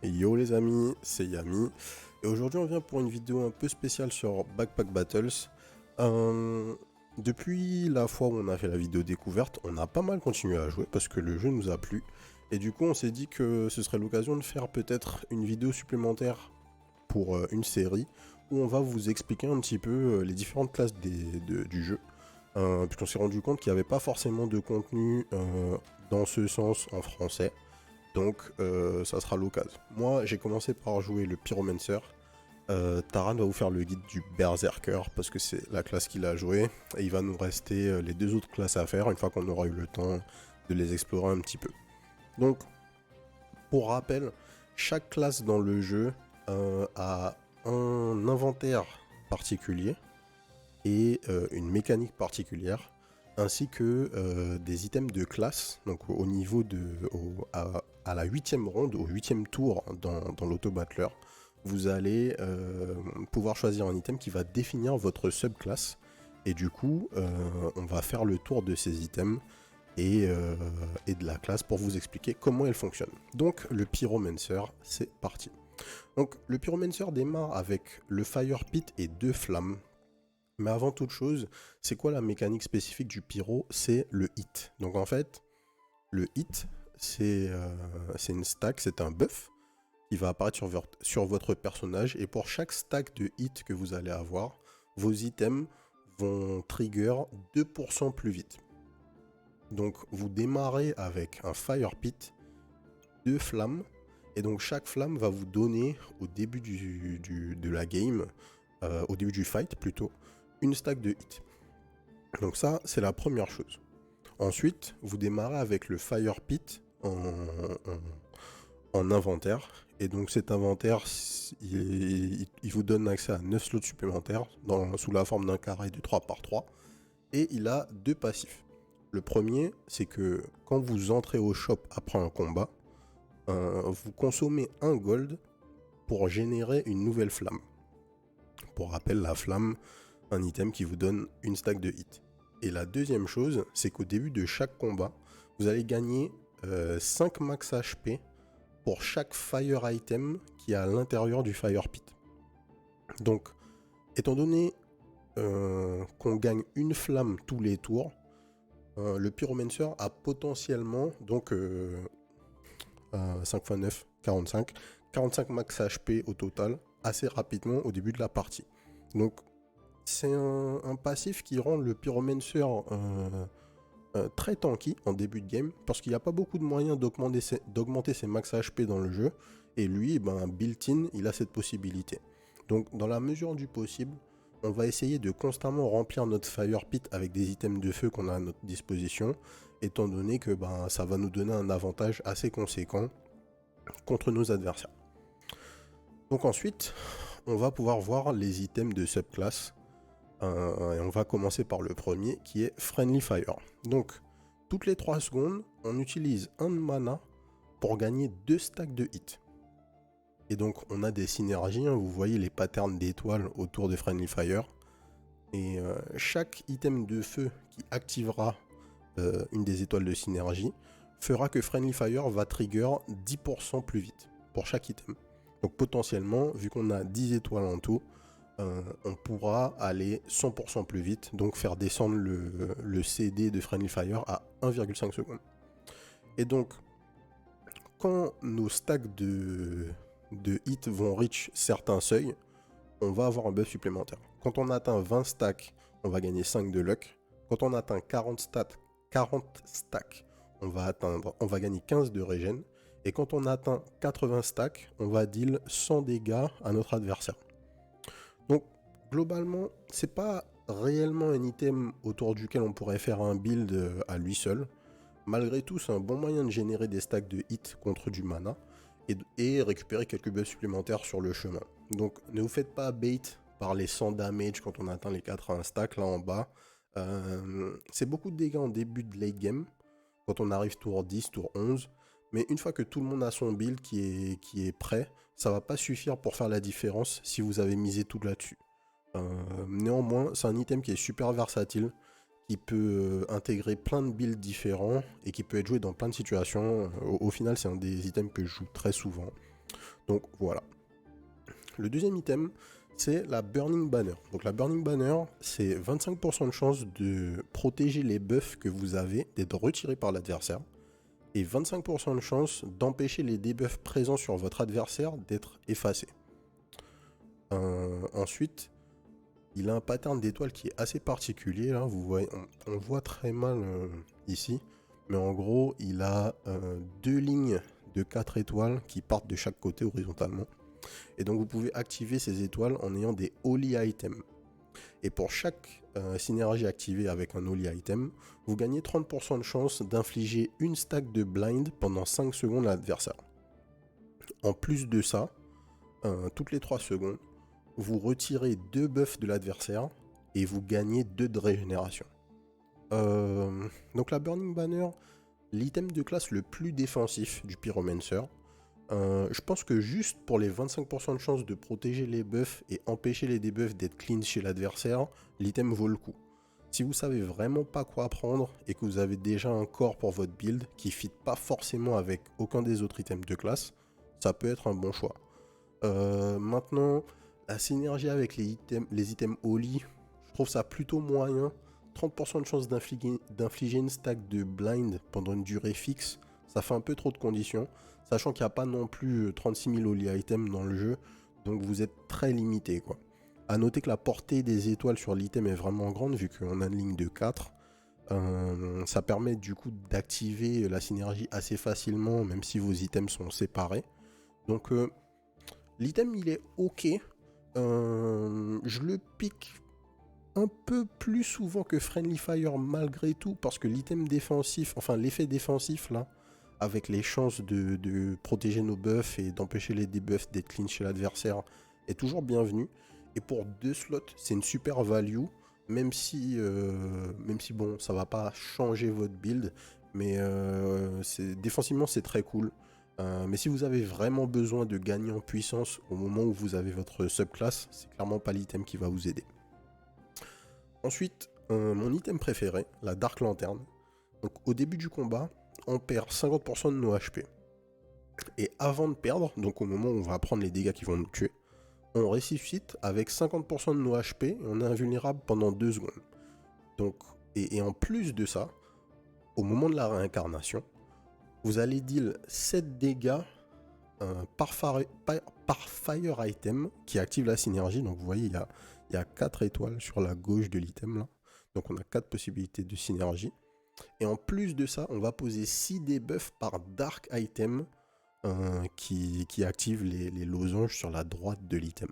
Yo les amis, c'est Yami et aujourd'hui on vient pour une vidéo un peu spéciale sur Backpack Battles. Euh, Depuis la fois où on a fait la vidéo découverte, on a pas mal continué à jouer parce que le jeu nous a plu et du coup on s'est dit que ce serait l'occasion de faire peut-être une vidéo supplémentaire pour une série où on va vous expliquer un petit peu les différentes classes du jeu. Puisqu'on s'est rendu compte qu'il n'y avait pas forcément de contenu dans ce sens en français. Donc ça sera l'occasion. Moi j'ai commencé par jouer le Pyromancer. Taran va vous faire le guide du Berserker parce que c'est la classe qu'il a joué. Et il va nous rester les deux autres classes à faire une fois qu'on aura eu le temps de les explorer un petit peu. Donc pour rappel, chaque classe dans le jeu a un inventaire particulier et une mécanique particulière, ainsi que des items de classe. Donc au niveau à la 8ème ronde, au 8ème tour dans l'auto-battler, vous allez pouvoir choisir un item qui va définir votre subclasse. Et du coup, on va faire le tour de ces items et de la classe pour vous expliquer comment elle fonctionne. Donc le Pyromancer, c'est parti. Donc le Pyromancer démarre avec le Fire Pit et 2 flammes. Mais avant toute chose, c'est quoi la mécanique spécifique du pyro? C'est le hit. Donc en fait, le hit, c'est une stack, c'est un buff qui va apparaître sur votre personnage. Et pour chaque stack de hit que vous allez avoir, vos items vont trigger 2% plus vite. Donc vous démarrez avec un Fire Pit, 2 flammes. Et donc chaque flamme va vous donner au début de la game, au début du fight plutôt, une stack de hit. Donc ça, c'est la première chose. Ensuite, vous démarrez avec le Fire Pit en inventaire. Et donc cet inventaire, il vous donne accès à 9 slots supplémentaires sous la forme d'un carré de 3x3. Et il a 2 passifs. Le premier, c'est que quand vous entrez au shop après un combat, vous consommez un gold pour générer une nouvelle flamme. Pour rappel, la flamme, un item qui vous donne une stack de hit. Et la deuxième chose, c'est qu'au début de chaque combat, vous allez gagner 5 max HP pour chaque fire item qui est à l'intérieur du fire pit. Donc, étant donné qu'on gagne une flamme tous les tours, le Pyromancer a potentiellement, donc 5 x 9, 45, 45 max HP au total, assez rapidement au début de la partie. Donc, c'est un passif qui rend le Pyromancer très tanky en début de game, parce qu'il n'y a pas beaucoup de moyens d'augmenter ses max HP dans le jeu, et lui, built-in, il a cette possibilité. Donc dans la mesure du possible, on va essayer de constamment remplir notre Fire Pit avec des items de feu qu'on a à notre disposition, étant donné que ça va nous donner un avantage assez conséquent contre nos adversaires. Donc ensuite, on va pouvoir voir les items de subclasse. Et on va commencer par le premier qui est Friendly Fire. Donc, toutes les 3 secondes, on utilise un mana pour gagner 2 stacks de hit. Et donc, on a des synergies, vous voyez les patterns d'étoiles autour de Friendly Fire. Et chaque item de feu qui activera une des étoiles de synergie fera que Friendly Fire va trigger 10% plus vite pour chaque item. Donc potentiellement, vu qu'on a 10 étoiles en tout, on pourra aller 100% plus vite, donc faire descendre le CD de Friendly Fire à 1,5 secondes. Et donc, quand nos stacks de hits vont reach certains seuils, on va avoir un buff supplémentaire. Quand on atteint 20 stacks, on va gagner 5 de luck. Quand on atteint 40 stacks, on va gagner 15 de regen. Et quand on atteint 80 stacks, on va deal 100 dégâts à notre adversaire. Donc, globalement, c'est pas réellement un item autour duquel on pourrait faire un build à lui seul. Malgré tout, c'est un bon moyen de générer des stacks de hit contre du mana et récupérer quelques buffs supplémentaires sur le chemin. Donc, ne vous faites pas bait par les 100 damage quand on atteint les 80 stacks là en bas. C'est beaucoup de dégâts en début de late game, quand on arrive tour 10, tour 11. Mais une fois que tout le monde a son build qui est prêt, ça va pas suffire pour faire la différence si vous avez misé tout là-dessus. Néanmoins, c'est un item qui est super versatile, qui peut intégrer plein de builds différents et qui peut être joué dans plein de situations. Au final, c'est un des items que je joue très souvent. Donc voilà. Le deuxième item, c'est la Burning Banner. Donc la Burning Banner, c'est 25% de chance de protéger les buffs que vous avez d'être retirés par l'adversaire, et 25% de chance d'empêcher les debuffs présents sur votre adversaire d'être effacés. Ensuite, il a un pattern d'étoiles qui est assez particulier. Là, vous voyez, on voit très mal ici, mais en gros, il a deux lignes de 4 étoiles qui partent de chaque côté horizontalement. Et donc, vous pouvez activer ces étoiles en ayant des Holy Items. Et pour chaque synergie activée avec un Holy Item, vous gagnez 30% de chance d'infliger une stack de blind pendant 5 secondes à l'adversaire. En plus de ça, toutes les 3 secondes, vous retirez 2 buffs de l'adversaire et vous gagnez 2 de régénération. Donc la Burning Banner, l'item de classe le plus défensif du Pyromancer. Je pense que juste pour les 25% de chance de protéger les buffs et empêcher les debuffs d'être clean chez l'adversaire, l'item vaut le coup. Si vous savez vraiment pas quoi prendre et que vous avez déjà un corps pour votre build qui ne fit pas forcément avec aucun des autres items de classe, ça peut être un bon choix. Maintenant, la synergie avec les items Holy, je trouve ça plutôt moyen. 30% de chance d'infliger une stack de blind pendant une durée fixe, ça fait un peu trop de conditions, sachant qu'il n'y a pas non plus 36 000 Holy items dans le jeu, donc vous êtes très limité, quoi. A noter que la portée des étoiles sur l'item est vraiment grande, vu qu'on a une ligne de 4. Ça permet du coup d'activer la synergie assez facilement, même si vos items sont séparés. Donc l'item il est ok. Je le pique un peu plus souvent que Friendly Fire malgré tout, parce que l'item défensif, enfin l'effet défensif là, avec les chances de protéger nos buffs et d'empêcher les debuffs d'être clean chez l'adversaire, est toujours bienvenu. Et pour 2 slots, c'est une super value, même si bon, ça va pas changer votre build, mais défensivement c'est très cool. Mais si vous avez vraiment besoin de gagner en puissance au moment où vous avez votre subclasse, c'est clairement pas l'item qui va vous aider. Ensuite, mon item préféré, la Dark Lantern. Donc au début du combat, on perd 50% de nos HP. Et avant de perdre, donc au moment où on va prendre les dégâts qui vont nous tuer, on ressuscite avec 50% de nos HP et on est invulnérable pendant 2 secondes. Donc, et en plus de ça, au moment de la réincarnation, vous allez deal 7 dégâts par Fire Item qui active la synergie. Donc vous voyez, il y a 4 étoiles sur la gauche de l'item là. Donc on a 4 possibilités de synergie. Et en plus de ça, on va poser 6 debuffs par Dark Item qui active les losanges sur la droite de l'item.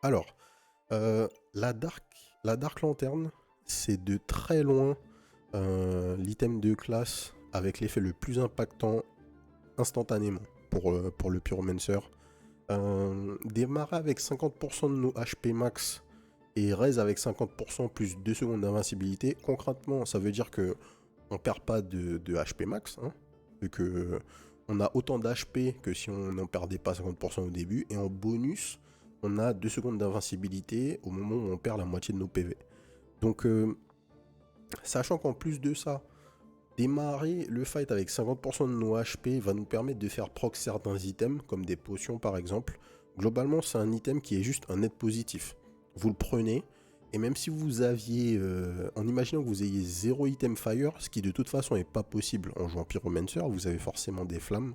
Alors, la Dark Lantern, c'est de très loin l'item de classe avec l'effet le plus impactant instantanément pour le Pyromancer. Démarrer avec 50% de nos HP max et raise avec 50% plus 2 secondes d'invincibilité, concrètement ça veut dire que on perd pas de HP max, hein, vu que on a autant d'HP que si on n'en perdait pas 50% au début, et en bonus on a 2 secondes d'invincibilité au moment où on perd la moitié de nos PV. Donc sachant qu'en plus de ça, démarrer le fight avec 50% de nos HP va nous permettre de faire proc certains items, comme des potions par exemple. Globalement, c'est un item qui est juste un net positif. Vous le prenez, et même si vous aviez, en imaginant que vous ayez 0 item fire, ce qui de toute façon n'est pas possible en jouant Pyromancer, vous avez forcément des flammes,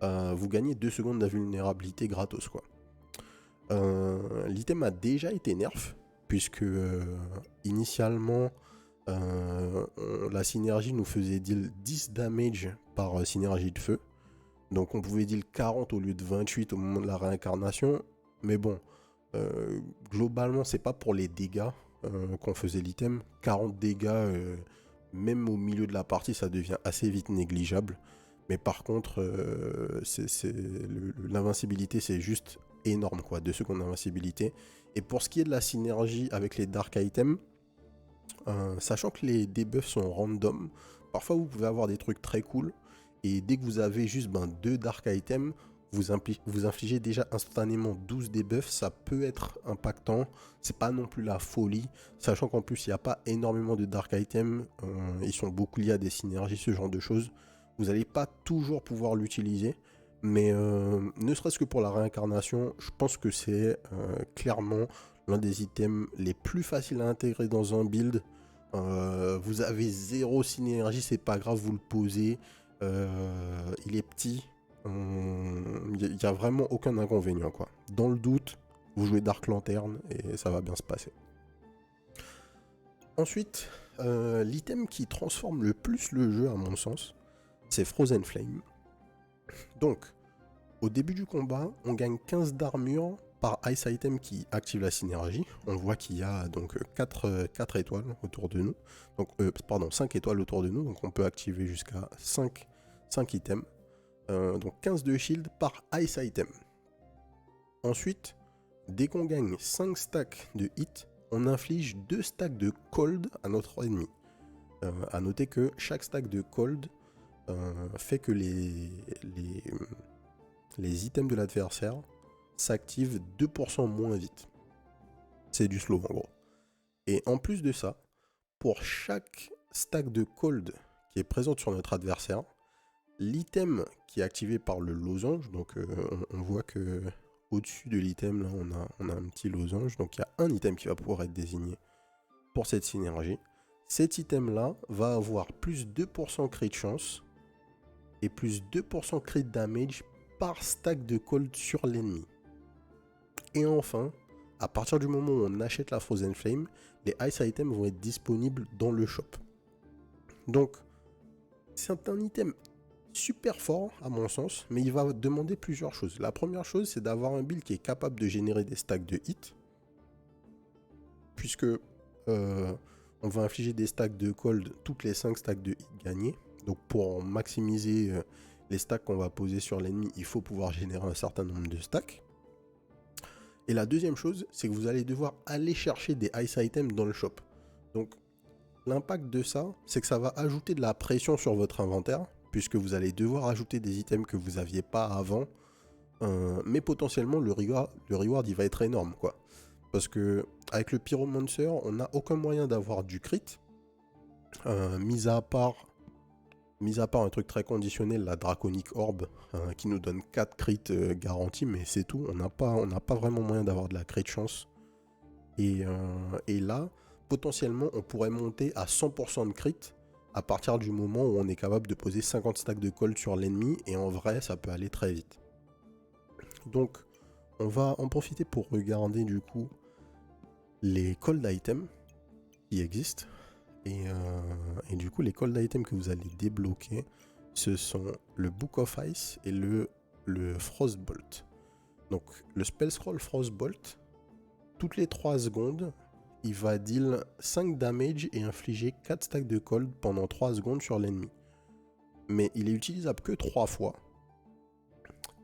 vous gagnez 2 secondes d'invulnérabilité gratos, quoi. L'item a déjà été nerf, puisque initialement, la synergie nous faisait deal 10 damage par synergie de feu. Donc on pouvait deal 40 au lieu de 28 au moment de la réincarnation. Mais bon, globalement, c'est pas pour les dégâts qu'on faisait l'item. 40 dégâts, même au milieu de la partie, ça devient assez vite négligeable. Mais par contre, l'invincibilité, c'est juste énorme, quoi. 2 secondes d'invincibilité. Et pour ce qui est de la synergie avec les Dark Items, sachant que les debuffs sont random, parfois vous pouvez avoir des trucs très cool. Et dès que vous avez juste 2 Dark Items, vous infligez déjà instantanément 12 debuffs. Ça peut être impactant, c'est pas non plus la folie, sachant qu'en plus il n'y a pas énormément de Dark Items, ils sont beaucoup liés à des synergies, ce genre de choses. Vous n'allez pas toujours pouvoir l'utiliser, Mais ne serait-ce que pour la réincarnation, je pense que c'est clairement l'un des items les plus faciles à intégrer dans un build. Vous avez zéro synergie, c'est pas grave, vous le posez. Il est petit. Il n'y a vraiment aucun inconvénient, quoi. Dans le doute, vous jouez Dark Lantern et ça va bien se passer. Ensuite, l'item qui transforme le plus le jeu, à mon sens, c'est Frozen Flame. Donc, au début du combat, on gagne 15 d'armure par Ice Item qui active la synergie. On voit qu'il y a donc 4 étoiles autour de nous. Donc, pardon, 5 étoiles autour de nous. Donc, on peut activer jusqu'à 5 items. Donc, 15 de shield par Ice Item. Ensuite, dès qu'on gagne 5 stacks de hit, on inflige 2 stacks de cold à notre ennemi. A noter que chaque stack de cold fait que les items de l'adversaire s'activent 2% moins vite. C'est du slow en gros. Et en plus de ça, pour chaque stack de cold qui est présente sur notre adversaire, l'item qui est activé par le losange, donc on voit que au-dessus de l'item, là, on a un petit losange, donc il y a un item qui va pouvoir être désigné pour cette synergie. Cet item-là va avoir plus 2% crit chance et plus 2% crit damage par stack de cold sur l'ennemi. Et enfin, à partir du moment où on achète la Frozen Flame, les Ice Items vont être disponibles dans le shop. Donc, c'est un item super fort à mon sens, mais il va demander plusieurs choses. La première chose, c'est d'avoir un build qui est capable de générer des stacks de hit, puisque on va infliger des stacks de cold toutes les 5 stacks de hit gagnés. Donc pour maximiser les stacks qu'on va poser sur l'ennemi, il faut pouvoir générer un certain nombre de stacks. Et la deuxième chose, c'est que vous allez devoir aller chercher des ice items dans le shop. Donc l'impact de ça, c'est que ça va ajouter de la pression sur votre inventaire, puisque vous allez devoir ajouter des items que vous n'aviez pas avant. Mais potentiellement le reward il va être énorme, quoi. Parce que avec le Pyromancer, on n'a aucun moyen d'avoir du crit. Mis à part un truc très conditionnel, la Draconic Orb, qui nous donne 4 crits garantis, mais c'est tout. On n'a pas vraiment moyen d'avoir de la crit chance. Et là, potentiellement, on pourrait monter à 100% de crit à partir du moment où on est capable de poser 50 stacks de cold sur l'ennemi. Et en vrai, ça peut aller très vite. Donc, on va en profiter pour regarder du coup les cold items qui existent. Et du coup, les cold items que vous allez débloquer, ce sont le Book of Ice et le Frostbolt. Donc, le Spell Scroll Frostbolt, toutes les 3 secondes, il va deal 5 damage et infliger 4 stacks de cold pendant 3 secondes sur l'ennemi. Mais il est utilisable que 3 fois.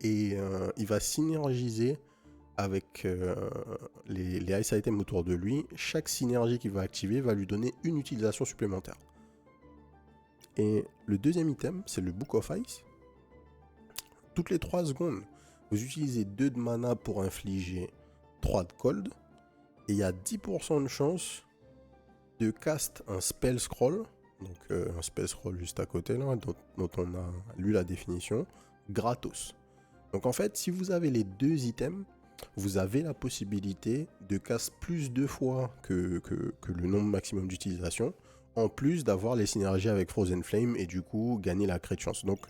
Et il va synergiser avec les ice items autour de lui. Chaque synergie qu'il va activer va lui donner une utilisation supplémentaire. Et le deuxième item, c'est le Book of Ice. Toutes les 3 secondes, vous utilisez 2 de mana pour infliger 3 de cold. Et il y a 10% de chance de cast un spell scroll. Donc un spell scroll juste à côté là, dont on a lu la définition, gratos. Donc en fait, si vous avez les 2 items, vous avez la possibilité de cast plus de fois que le nombre maximum d'utilisation, en plus d'avoir les synergies avec Frozen Flame et du coup gagner la crit chance. Donc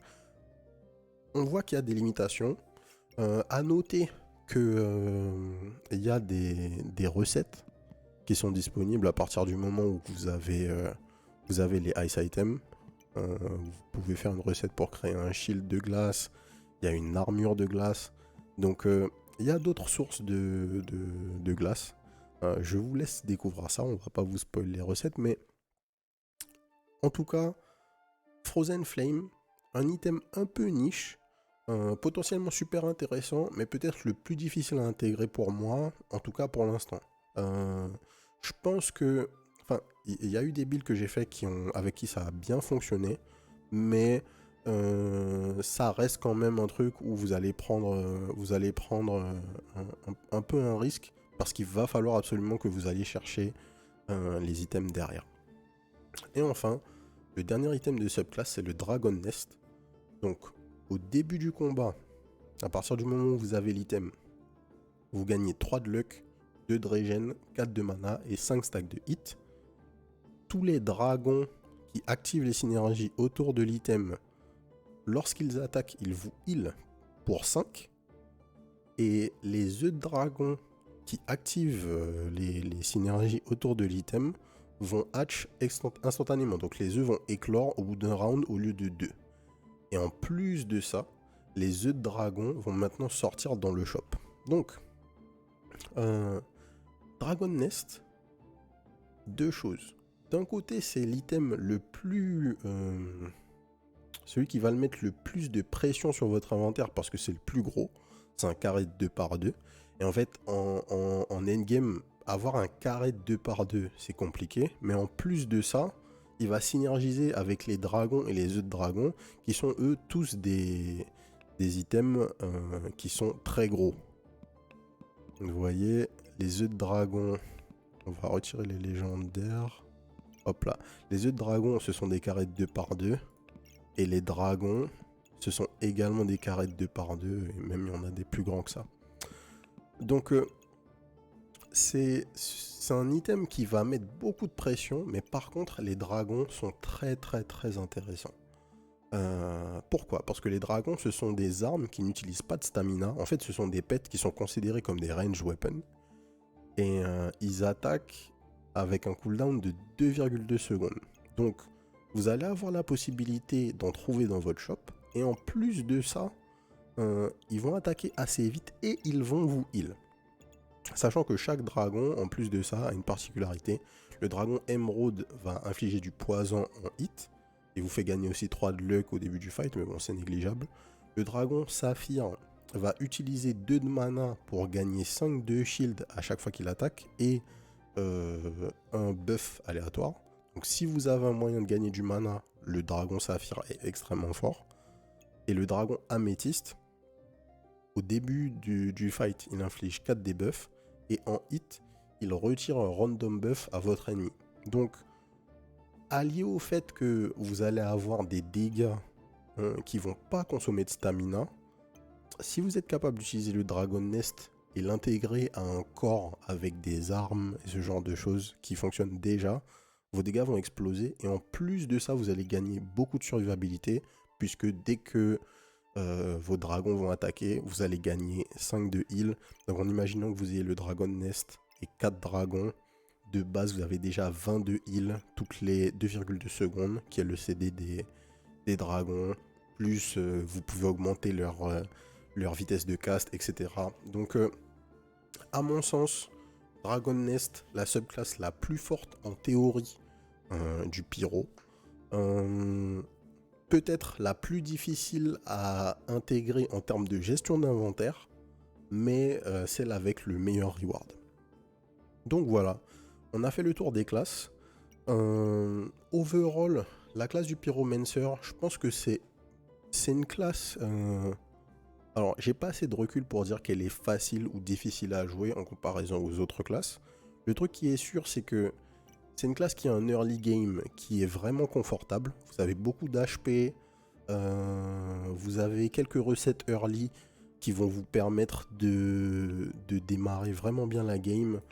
on voit qu'il y a des limitations. À noter qu'il y a des recettes qui sont disponibles à partir du moment où vous avez les ice items. Vous pouvez faire une recette pour créer un shield de glace. Il y a une armure de glace. Donc il y a d'autres sources de glace. Je vous laisse découvrir ça. On va pas vous spoiler les recettes. Mais en tout cas, Frozen Flame, un item un peu niche. Potentiellement super intéressant, mais peut-être le plus difficile à intégrer pour moi, en tout cas pour l'instant. Je pense que, enfin, il y a eu des builds que j'ai fait avec qui ça a bien fonctionné, mais ça reste quand même un truc où vous allez prendre un peu un risque, parce qu'il va falloir absolument que vous alliez chercher les items derrière. Et enfin, le dernier item de subclasse, c'est le Dragon Nest. Donc, au début du combat, À partir du moment où vous avez l'item, vous gagnez 3 de luck, 2 de regen, 4 de mana et 5 stacks de hit. Tous les dragons qui activent les synergies autour de l'item, lorsqu'ils attaquent, ils vous heal pour 5. Et les œufs de dragon qui activent les synergies autour de l'item vont hatch instantanément. Donc les œufs vont éclore au bout d'un round au lieu de 2. Et en plus de ça, les œufs de dragon vont maintenant sortir dans le shop. Donc, Dragon Nest, deux choses. D'un côté, c'est l'item le plus... celui qui va le mettre le plus de pression sur votre inventaire parce que c'est le plus gros. C'est un carré de 2 par 2. Et en fait, en endgame, avoir un carré de 2 par 2, c'est compliqué. Mais en plus de ça, il va synergiser avec les dragons et les œufs de dragon, qui sont eux tous des items qui sont très gros. Vous voyez, les œufs de dragon, on va retirer les légendaires. Hop là. Les œufs de dragon, ce sont des carrés de 2 par 2. Et les dragons, ce sont également des carrés de 2 par 2. Et même il y en a des plus grands que ça. Donc, c'est un item qui va mettre beaucoup de pression. Mais par contre, les dragons sont très intéressants. Pourquoi? Parce que les dragons, ce sont des armes qui n'utilisent pas de stamina. En fait, ce sont des pets qui sont considérés comme des range weapons. Et ils attaquent avec un cooldown de 2,2 secondes. Donc, vous allez avoir la possibilité d'en trouver dans votre shop. Et en plus de ça, ils vont attaquer assez vite et ils vont vous heal. Sachant que chaque dragon, en plus de ça, a une particularité. Le dragon émeraude va infliger du poison en hit. Et vous fait gagner aussi 3 de luck au début du fight, mais bon, c'est négligeable. Le dragon saphir va utiliser 2 de mana pour gagner 5 de shield à chaque fois qu'il attaque. Et un buff aléatoire. Donc si vous avez un moyen de gagner du mana, le dragon saphir est extrêmement fort. Et le dragon améthyste, au début du fight, il inflige 4 debuffs. Et en hit, il retire un random buff à votre ennemi. Donc, allié au fait que vous allez avoir des dégâts qui vont pas consommer de stamina, si vous êtes capable d'utiliser le Dragon Nest et l'intégrer à un corps avec des armes et ce genre de choses qui fonctionnent déjà, vos dégâts vont exploser. Et en plus de ça, vous allez gagner beaucoup de survivabilité, puisque dès que vos dragons vont attaquer, vous allez gagner 5 de heal. Donc en imaginant que vous ayez le Dragon Nest et 4 dragons, de base vous avez déjà 20 de heal toutes les 2,2 secondes, qui est le CD des dragons. Plus vous pouvez augmenter leur vitesse de cast, etc. Donc à mon sens, Dragon Nest, la subclasse la plus forte en théorie du pyro. Peut-être la plus difficile à intégrer en termes de gestion d'inventaire, mais celle avec le meilleur reward. Donc voilà, on a fait le tour des classes. Overall, la classe du pyromancer, je pense que c'est une classe... Alors, j'ai pas assez de recul pour dire qu'elle est facile ou difficile à jouer en comparaison aux autres classes. Le truc qui est sûr, c'est que c'est une classe qui a un early game qui est vraiment confortable. Vous avez beaucoup d'HP, vous avez quelques recettes early qui vont vous permettre de démarrer vraiment bien la game.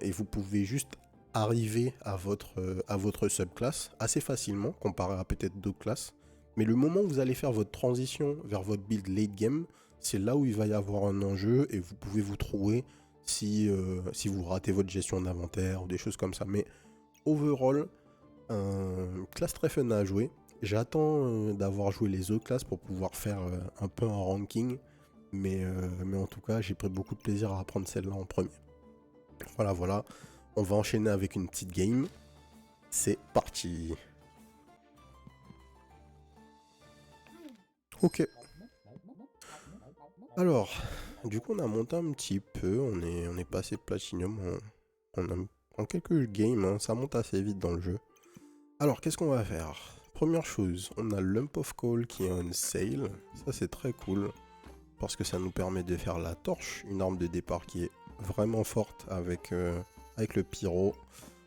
Et vous pouvez juste arriver à votre subclasse assez facilement comparé à peut-être d'autres classes. Mais le moment où vous allez faire votre transition vers votre build late game, c'est là où il va y avoir un enjeu et vous pouvez vous trouver si vous ratez votre gestion d'inventaire ou des choses comme ça. Mais overall, classe très fun à jouer. J'attends d'avoir joué les autres classes pour pouvoir faire un peu un ranking. Mais en tout cas, j'ai pris beaucoup de plaisir à apprendre celle-là en premier. Voilà. On va enchaîner avec une petite game. C'est parti. Ok. Alors, du coup, on a monté un petit peu. On est passé platinum en quelques games. Hein, ça monte assez vite dans le jeu. Alors, qu'est-ce qu'on va faire? Première chose, on a Lump of Coal qui est on sale. Ça, c'est très cool. Parce que ça nous permet de faire la torche. Une arme de départ qui est vraiment forte avec le pyro.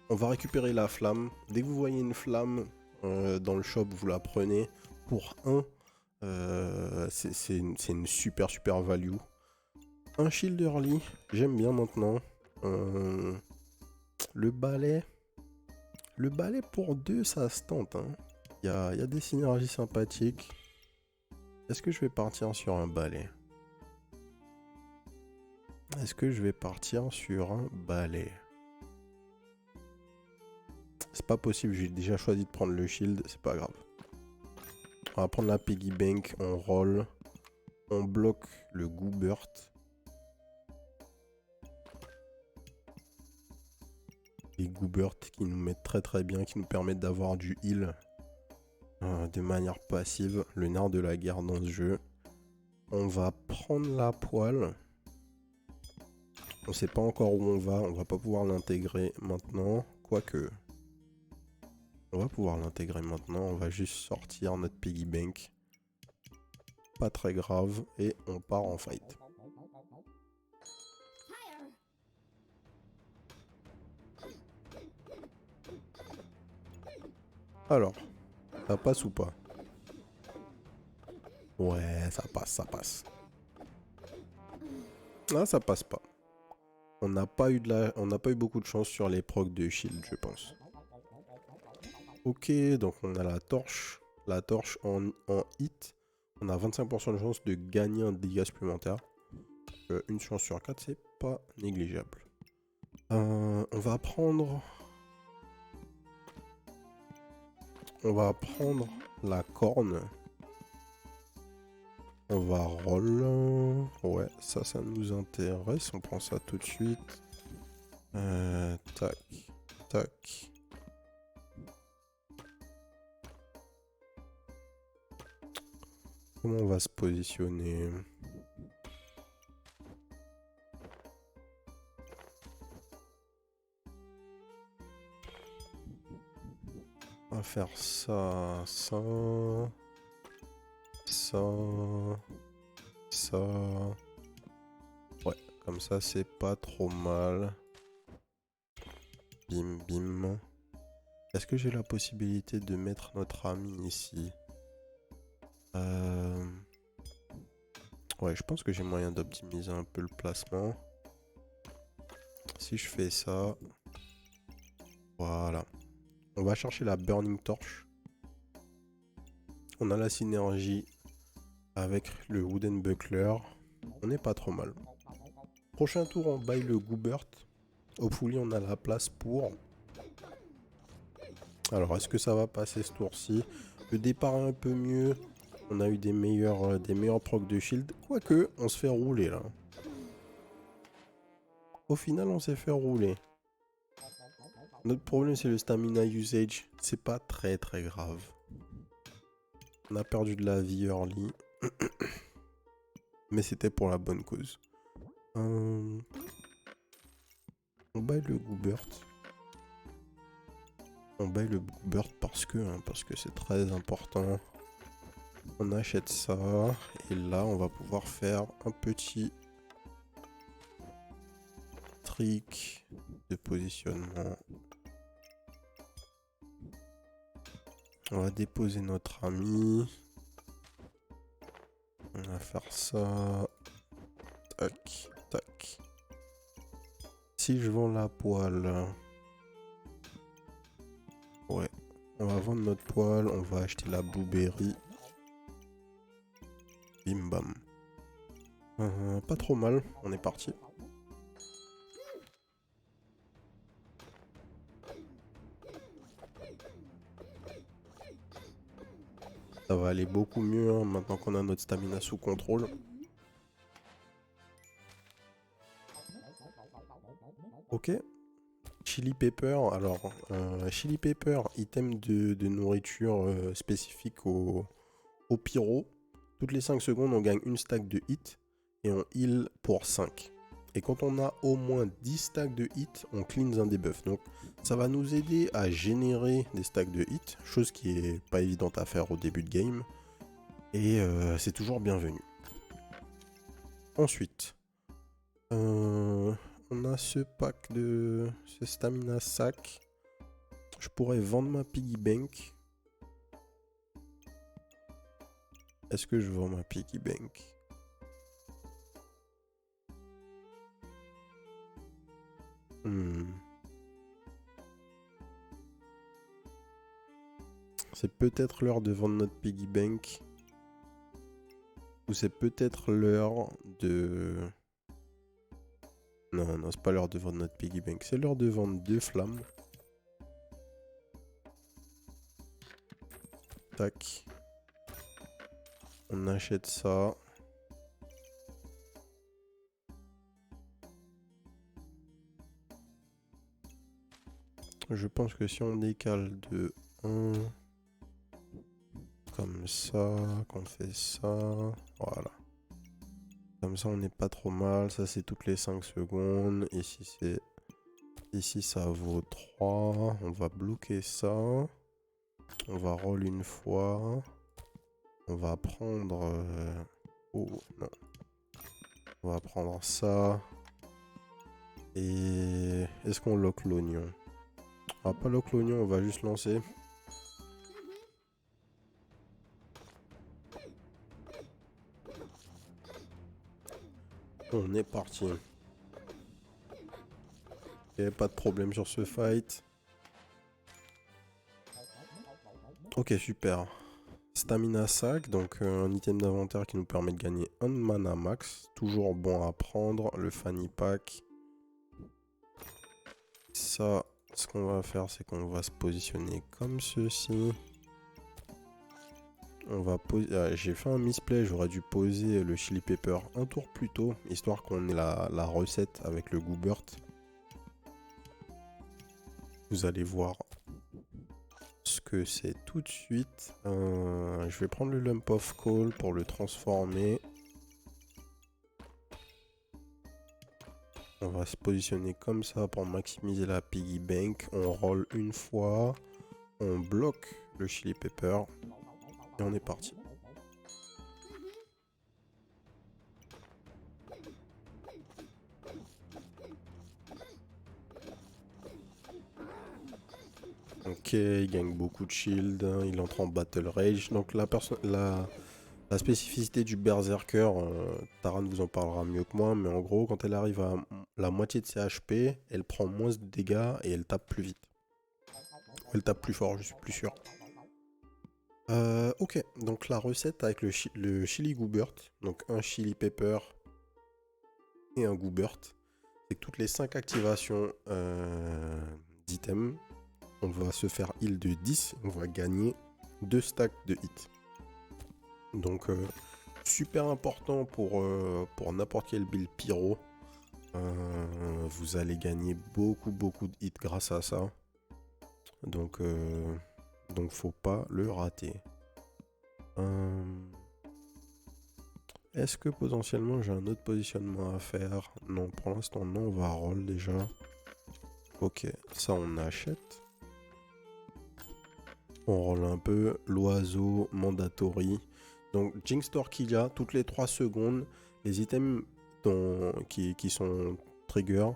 On va récupérer la flamme. Dès que vous voyez une flamme dans le shop, vous la prenez. Pour 1, C'est une super value. Un shield early, j'aime bien maintenant. Le balai. Le balai pour 2, ça se tente. Hein. Il y a des synergies sympathiques. Est-ce que je vais partir sur un balai? Est-ce que je vais partir sur un balai? C'est pas possible, j'ai déjà choisi de prendre le shield, c'est pas grave. On va prendre la piggy bank, on roll. On bloque le Goobert. Les Goobert qui nous mettent très bien, qui nous permettent d'avoir du heal de manière passive. Le nerf de la guerre dans ce jeu. On va prendre la poêle. On sait pas encore où on va pas pouvoir l'intégrer maintenant. Quoique, on va pouvoir l'intégrer maintenant. On va juste sortir notre piggy bank. Pas très grave. Et on part en fight. Alors, ça passe ou pas? Ouais, ça passe. Ah, ça passe pas. On n'a pas eu beaucoup de chance sur les procs de shield, je pense. Ok, donc on a la torche. La torche en hit. On a 25% de chance de gagner un dégât supplémentaire. Une chance sur 4, c'est pas négligeable. On va prendre la corne. On va roll. Ouais, ça nous intéresse. On prend ça tout de suite. Tac, tac. Comment on va se positionner? On va faire ça, ça, ça. Ouais, comme ça c'est pas trop mal. Bim, bim. Est-ce que j'ai la possibilité de mettre notre ami ici? Ouais, je pense que j'ai moyen d'optimiser un peu le placement. Si je fais ça... Voilà. On va chercher la Burning Torch. On a la synergie avec le Wooden Buckler. On n'est pas trop mal. Prochain tour, on baille le Goobert. Hopefully, on a la place pour... Alors, est-ce que ça va passer ce tour-ci? Le départ est un peu mieux. On a eu des meilleurs procs de shield. Quoique, on se fait rouler là. Au final, on s'est fait rouler. Notre problème, c'est le stamina usage. C'est pas très grave. On a perdu de la vie early. Mais c'était pour la bonne cause. On baille le Goobert. On baille le Goobert parce que c'est très important. On achète ça. Et là, on va pouvoir faire un petit trick de positionnement. On va déposer notre ami. On va faire ça. Tac, tac. Si je vends la poêle... Ouais. On va vendre notre poêle. On va acheter la blueberry. Bim bam. Pas trop mal. On est parti. Ça va aller beaucoup mieux hein, maintenant qu'on a notre stamina sous contrôle. Ok. Chili pepper. Alors, chili pepper, item de nourriture spécifique au pyro. Toutes les 5 secondes, on gagne une stack de hit et on heal pour 5. Et quand on a au moins 10 stacks de hit, on cleanse un debuff. Donc ça va nous aider à générer des stacks de hit, chose qui est pas évidente à faire au début de game. Et c'est toujours bienvenu. Ensuite, on a ce pack de ce stamina sac. Je pourrais vendre ma piggy bank. Est-ce que je vends ma piggy bank? C'est peut-être l'heure de vendre notre piggy bank. Ou c'est peut-être l'heure de... Non, non, c'est pas l'heure de vendre notre piggy bank. C'est l'heure de vendre 2 flammes. Tac. On achète ça. Je pense que si on décale de 1... Comme ça, qu'on fait ça... Voilà. Comme ça, on n'est pas trop mal. Ça, c'est toutes les 5 secondes. Ici, c'est... Ici, ça vaut 3. On va bloquer ça. On va roll une fois. On va prendre... Oh, non. On va prendre ça. Et... Est-ce qu'on lock l'oignon? On va pas lock l'oignon, on va juste lancer. On est parti. Ok, pas de problème sur ce fight. Ok, super. Stamina sac, donc un item d'inventaire qui nous permet de gagner un mana max. Toujours bon à prendre. Le fanny pack. Ça, ce qu'on va faire, c'est qu'on va se positionner comme ceci. On va poser... j'ai fait un misplay, j'aurais dû poser le chili pepper un tour plus tôt, histoire qu'on ait la recette avec le goobert. Vous allez voir ce que c'est tout de suite. Je vais prendre le lump of coal pour le transformer. On va se positionner comme ça pour maximiser la piggy bank. On roll une fois. On bloque le chili pepper. Et on est parti. Ok, il gagne beaucoup de shield. Il entre en battle rage. Donc la spécificité du berserker, Taran vous en parlera mieux que moi. Mais en gros, quand elle arrive à la moitié de ses HP, elle prend moins de dégâts et elle tape plus vite. Elle tape plus fort, je suis plus sûr. Ok, donc la recette avec le chili goobert, donc un chili pepper et un goobert, c'est que toutes les 5 activations d'items, on va se faire heal de 10, on va gagner 2 stacks de hit. Donc super important pour n'importe quel build pyro. Vous allez gagner beaucoup de hits grâce à ça. Donc faut pas le rater. Est-ce que potentiellement j'ai un autre positionnement à faire? Non, pour l'instant non, on va roll déjà. Ok, ça on achète. On roll un peu. L'oiseau, mandatory. Donc Jinx Torquilla, toutes les 3 secondes, les items qui sont trigger.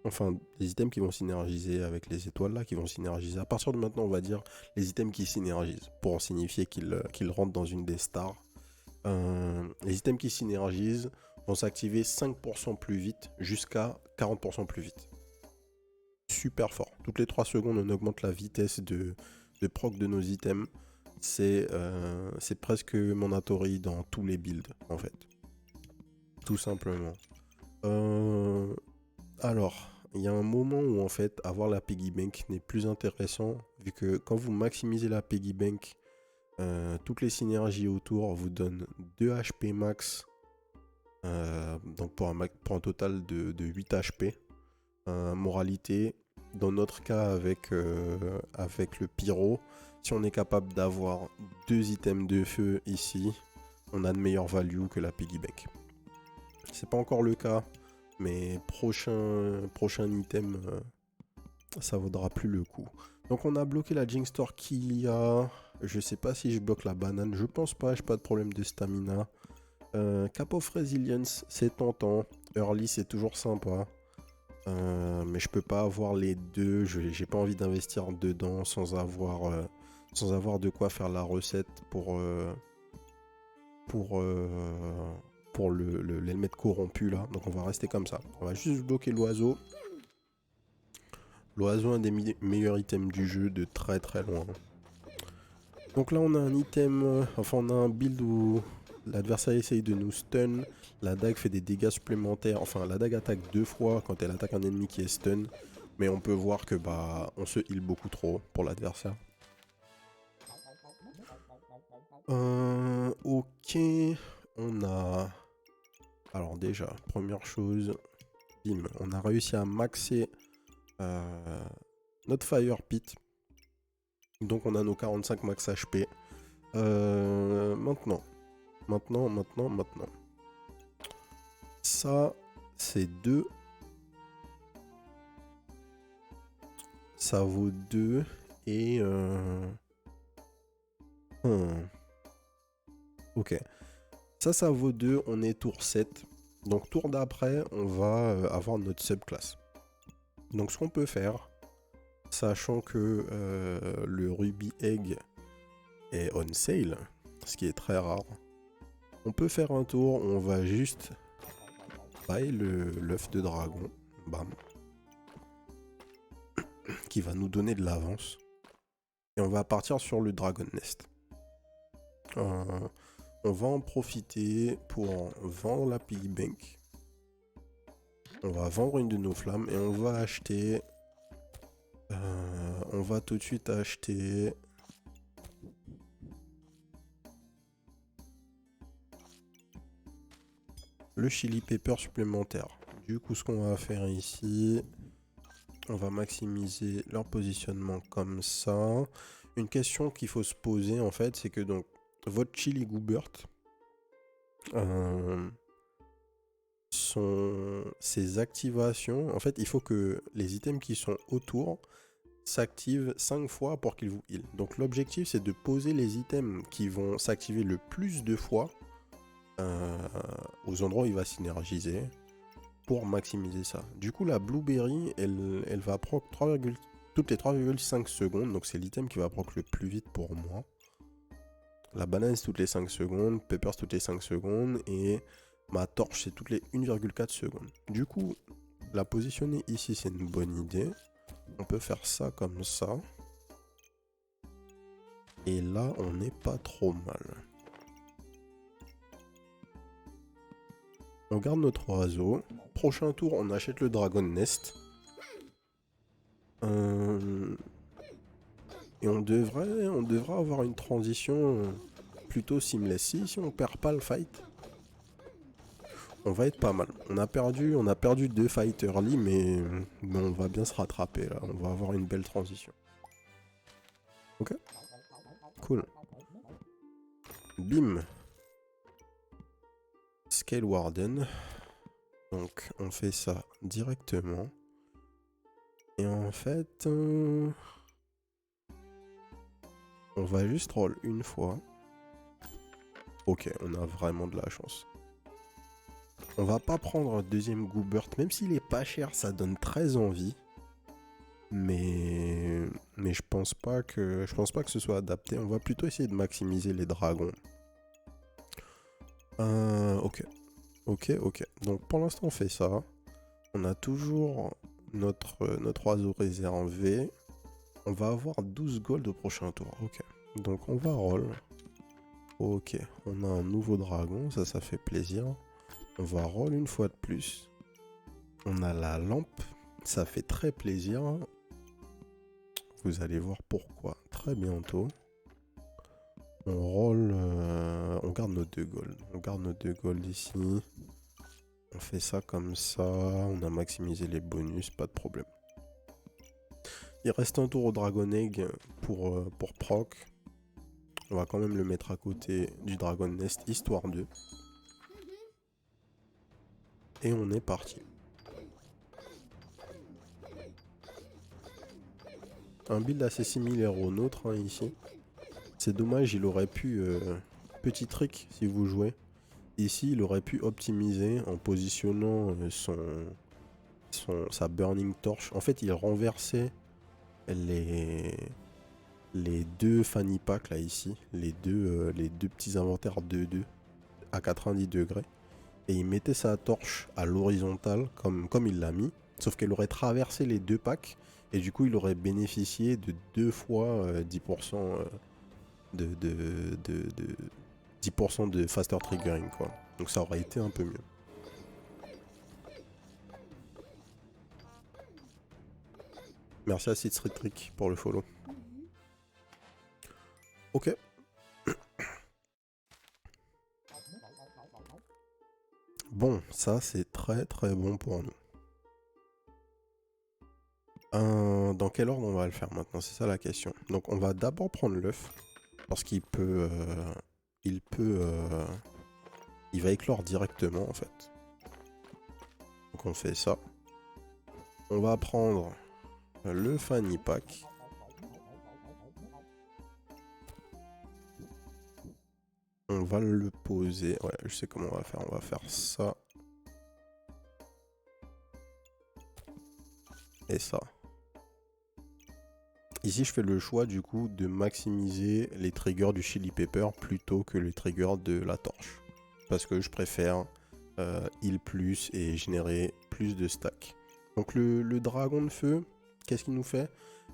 Enfin, les items qui vont synergiser avec les étoiles là, qui vont synergiser. À partir de maintenant, on va dire les items qui synergisent pour signifier qu'ils rentrent dans une des stars. Les items qui synergisent vont s'activer 5% plus vite jusqu'à 40% plus vite. Super fort. Toutes les 3 secondes, on augmente la vitesse de proc de nos items. C'est presque mandatory dans tous les builds en fait. Tout simplement. Alors, il y a un moment où en fait avoir la piggy bank n'est plus intéressant vu que quand vous maximisez la piggy bank, toutes les synergies autour vous donnent 2 HP max, donc pour un total de 8 HP. Moralité, dans notre cas avec le pyro, si on est capable d'avoir 2 items de feu ici, on a de meilleure value que la piggy bank. C'est pas encore le cas, mais prochain item, ça vaudra plus le coup. Donc on a bloqué la Jinx Torquilla. Je sais pas si je bloque la banane, je pense pas, j'ai pas de problème de stamina. Cap of Resilience, c'est tentant. Early, c'est toujours sympa. Mais je peux pas avoir les deux, j'ai pas envie d'investir dedans sans avoir de quoi faire la recette pour pour l'helmet corrompu là. Donc on va rester comme ça. On va juste bloquer l'oiseau. L'oiseau, un des meilleurs items du jeu de très très loin. Donc là on a un item, enfin on a un build où l'adversaire essaye de nous stun. La dague fait des dégâts supplémentaires. Enfin la dague attaque 2 fois quand elle attaque un ennemi qui est stun. Mais on peut voir que bah on se heal beaucoup trop pour l'adversaire. Ok, on a... Alors déjà, première chose, bim, on a réussi à maxer notre Fire Pit. Donc on a nos 45 max HP. Maintenant. Ça, c'est 2. Ça vaut 2 et... Ok. Ça vaut 2, on est tour 7. Donc tour d'après, on va avoir notre subclasse. Donc ce qu'on peut faire, sachant que le Ruby Egg est on sale, ce qui est très rare, on peut faire un tour, on va juste buy l'œuf de dragon, bam, qui va nous donner de l'avance. Et on va partir sur le Dragon Nest. On va en profiter pour vendre la piggy bank. On va vendre une de nos flammes et on va acheter... on va tout de suite acheter... le chili pepper supplémentaire. Du coup, ce qu'on va faire ici... On va maximiser leur positionnement comme ça. Une question qu'il faut se poser en fait, c'est que donc votre chili goobert, ses activations, en fait il faut que les items qui sont autour s'activent 5 fois pour qu'ils vous heal. Donc l'objectif c'est de poser les items qui vont s'activer le plus de fois aux endroits où il va synergiser pour maximiser ça. Du coup la blueberry elle va proc toutes les 3,5 secondes, donc c'est l'item qui va proc le plus vite pour moi. La banane c'est toutes les 5 secondes, peppers toutes les 5 secondes et ma torche c'est toutes les 1,4 secondes. Du coup la positionner ici c'est une bonne idée. On peut faire ça comme ça. Et là on n'est pas trop mal. On garde notre oiseau. Prochain tour, on achète le Dragon Nest. Et on devrait avoir une transition plutôt seamless. Si on perd pas le fight, on va être pas mal. On a perdu 2 fights early, mais on va bien se rattraper là. On va avoir une belle transition. Ok. Cool. Bim. Scale Warden. Donc on fait ça directement. Et en fait, on va juste roll une fois. Ok, on a vraiment de la chance. On va pas prendre un deuxième goobert, même s'il est pas cher, ça donne très envie. Mais je pense pas que ce soit adapté. On va plutôt essayer de maximiser les dragons. Ok. Donc pour l'instant on fait ça. On a toujours notre oiseau réservé. On va avoir 12 gold au prochain tour. Ok. Donc on va roll. Ok. On a un nouveau dragon. Ça fait plaisir. On va roll une fois de plus. On a la lampe. Ça fait très plaisir. Vous allez voir pourquoi très bientôt. On roll. On garde nos 2 gold. On garde nos 2 gold ici. On fait ça comme ça. On a maximisé les bonus. Pas de problème. Il reste un tour au Dragon Egg pour proc. On va quand même le mettre à côté du Dragon Nest, histoire de. Et on est parti. Un build assez similaire au nôtre hein, ici. C'est dommage, il aurait pu... petit trick si vous jouez. Ici, il aurait pu optimiser en positionnant sa Burning Torch. En fait, il renversait les 2 Fanny Pack là ici. Les deux petits inventaires 2-2. à 90 degrés et il mettait sa torche à l'horizontale comme il l'a mis, sauf qu'elle aurait traversé les deux packs et du coup il aurait bénéficié de 2 fois 10% de 10% de faster triggering quoi. Donc ça aurait été un peu mieux. Merci à Sid Street Trick pour le follow. Ok. Bon, ça c'est très très bon pour nous. Dans quel ordre on va le faire maintenant? C'est ça la question. Donc on va d'abord prendre l'œuf. Parce qu'il peut... il va éclore directement en fait. Donc on fait ça. On va prendre le fanny pack. On va le poser. Ouais, je sais comment on va faire. On va faire ça. Et ça. Ici, je fais le choix du coup de maximiser les triggers du chili pepper plutôt que les triggers de la torche. Parce que je préfère heal plus et générer plus de stacks. Donc le dragon de feu, qu'est-ce qu'il nous fait?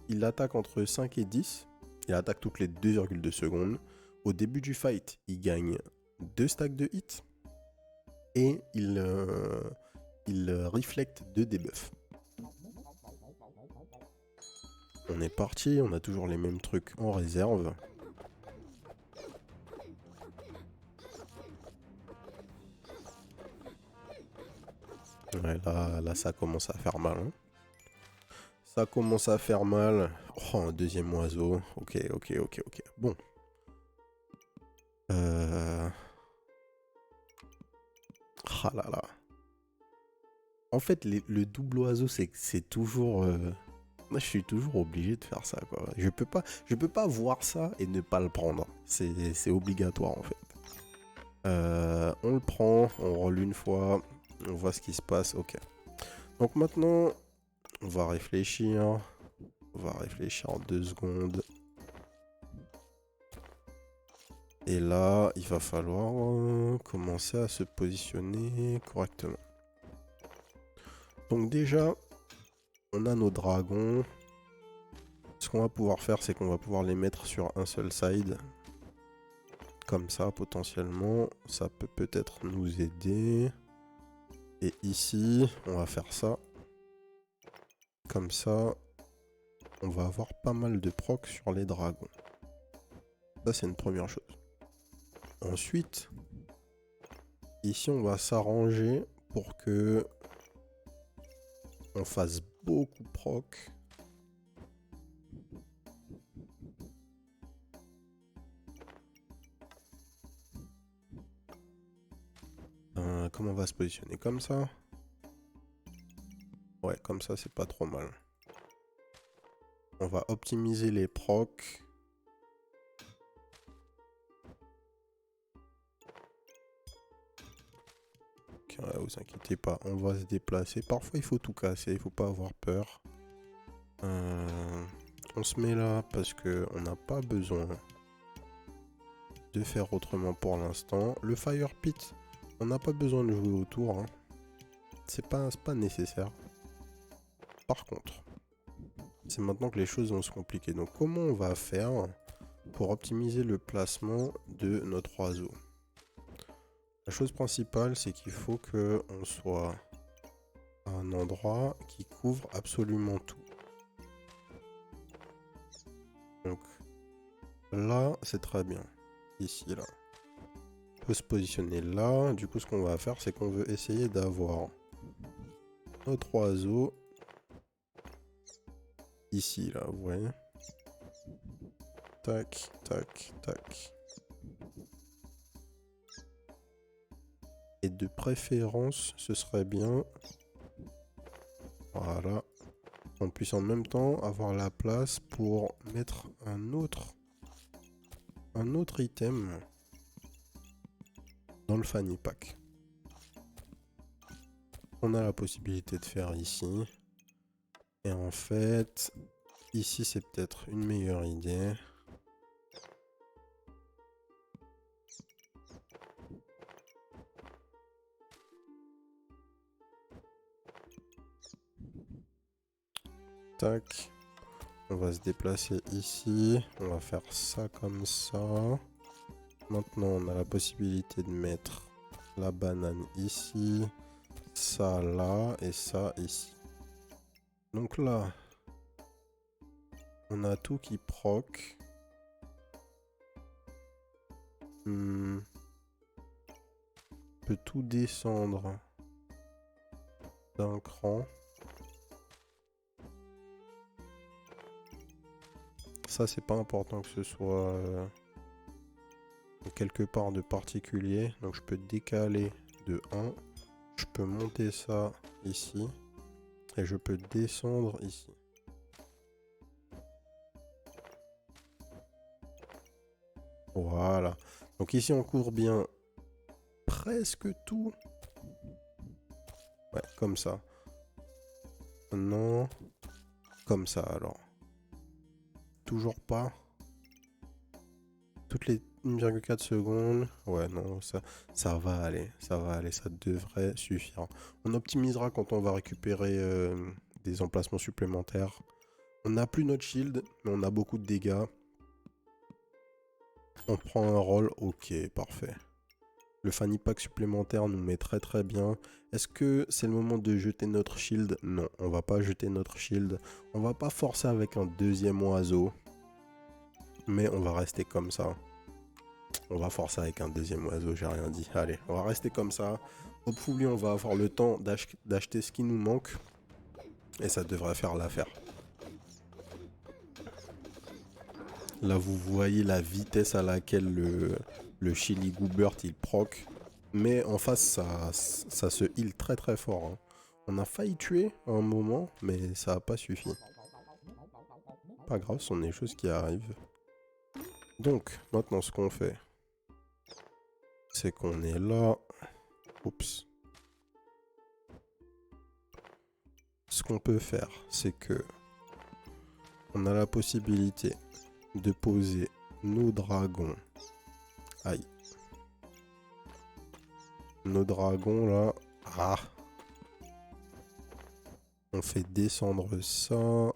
Il attaque entre 5 et 10. Il attaque toutes les 2,2 secondes. Au début du fight, il gagne 2 stacks de hit. Et il reflète 2 debuffs. On est parti, on a toujours les mêmes trucs en réserve. Ouais, là ça commence à faire mal. Hein. Ça commence à faire mal. Oh, un deuxième oiseau. Ok. Bon. Ah là là. En fait, le double oiseau, c'est toujours... Moi, je suis toujours obligé de faire ça, quoi. Je peux pas voir ça et ne pas le prendre. C'est obligatoire, en fait. On le prend, on roule une fois, on voit ce qui se passe. Ok. Donc maintenant, on va réfléchir. On va réfléchir en 2 secondes. Et là, il va falloir commencer à se positionner correctement. Donc déjà, on a nos dragons. Ce qu'on va pouvoir faire, c'est qu'on va pouvoir les mettre sur un seul side. Comme ça, potentiellement, ça peut peut-être nous aider. Et ici, on va faire ça. Comme ça, on va avoir pas mal de proc sur les dragons. Ça, c'est une première chose. Ensuite, ici, on va s'arranger pour que on fasse beaucoup proc. Comment on va se positionner? Comme ça? Ouais, comme ça, c'est pas trop mal. On va optimiser les procs. Ok, ouais, vous inquiétez pas, on va se déplacer. Parfois, il faut tout casser, il faut pas avoir peur. On se met là parce que on n'a pas besoin de faire autrement pour l'instant. Le Fire Pit, on n'a pas besoin de jouer autour. Hein. C'est pas nécessaire. Par contre, c'est maintenant que les choses vont se compliquer. Donc comment on va faire pour optimiser le placement de notre oiseau? La chose principale, c'est qu'il faut qu'on soit à un endroit qui couvre absolument tout. Donc là, c'est très bien. Ici, là. On peut se positionner là. Du coup, ce qu'on va faire, c'est qu'on veut essayer d'avoir notre oiseau ici, là, vous voyez. Tac, tac, tac. Et de préférence, ce serait bien, voilà, qu'on puisse en même temps avoir la place pour mettre un autre item dans le fanny pack. On a la possibilité de faire ici. Et en fait, ici c'est peut-être une meilleure idée. Tac. On va se déplacer ici. On va faire ça comme ça. Maintenant, on a la possibilité de mettre la banane ici. Ça là et ça ici. Donc là, on a tout qui proc. On peut tout descendre d'un cran. Ça, c'est pas important que ce soit quelque part de particulier. Donc je peux décaler de 1. Je peux monter ça ici. Et je peux descendre ici. Voilà. Donc ici on court bien presque tout. Ouais, comme ça. Non. Comme ça alors. Toujours pas. Toutes les 1,4 secondes. Ouais, non, ça va aller. Ça va aller. Ça devrait suffire. On optimisera quand on va récupérer des emplacements supplémentaires. On n'a plus notre shield, mais on a beaucoup de dégâts. On prend un rôle. Ok, parfait. Le fanny pack supplémentaire nous met très très bien. Est-ce que c'est le moment de jeter notre shield? Non, on va pas jeter notre shield. On va pas forcer avec un deuxième oiseau. Mais on va rester comme ça. On va forcer avec un deuxième oiseau, j'ai rien dit. Allez, on va rester comme ça. Hopefully, on va avoir le temps d'acheter ce qui nous manque. Et ça devrait faire l'affaire. Là, vous voyez la vitesse à laquelle le Chili Goobert il proc. Mais en face, ça se heal très très fort. Hein. On a failli tuer à un moment, mais ça n'a pas suffi. Pas grave, ce sont des choses qui arrivent. Donc, maintenant, ce qu'on fait, c'est qu'on est là. Oups. Ce qu'on peut faire, c'est que on a la possibilité de poser nos dragons. Aïe. Nos dragons là. Ah. On fait descendre ça.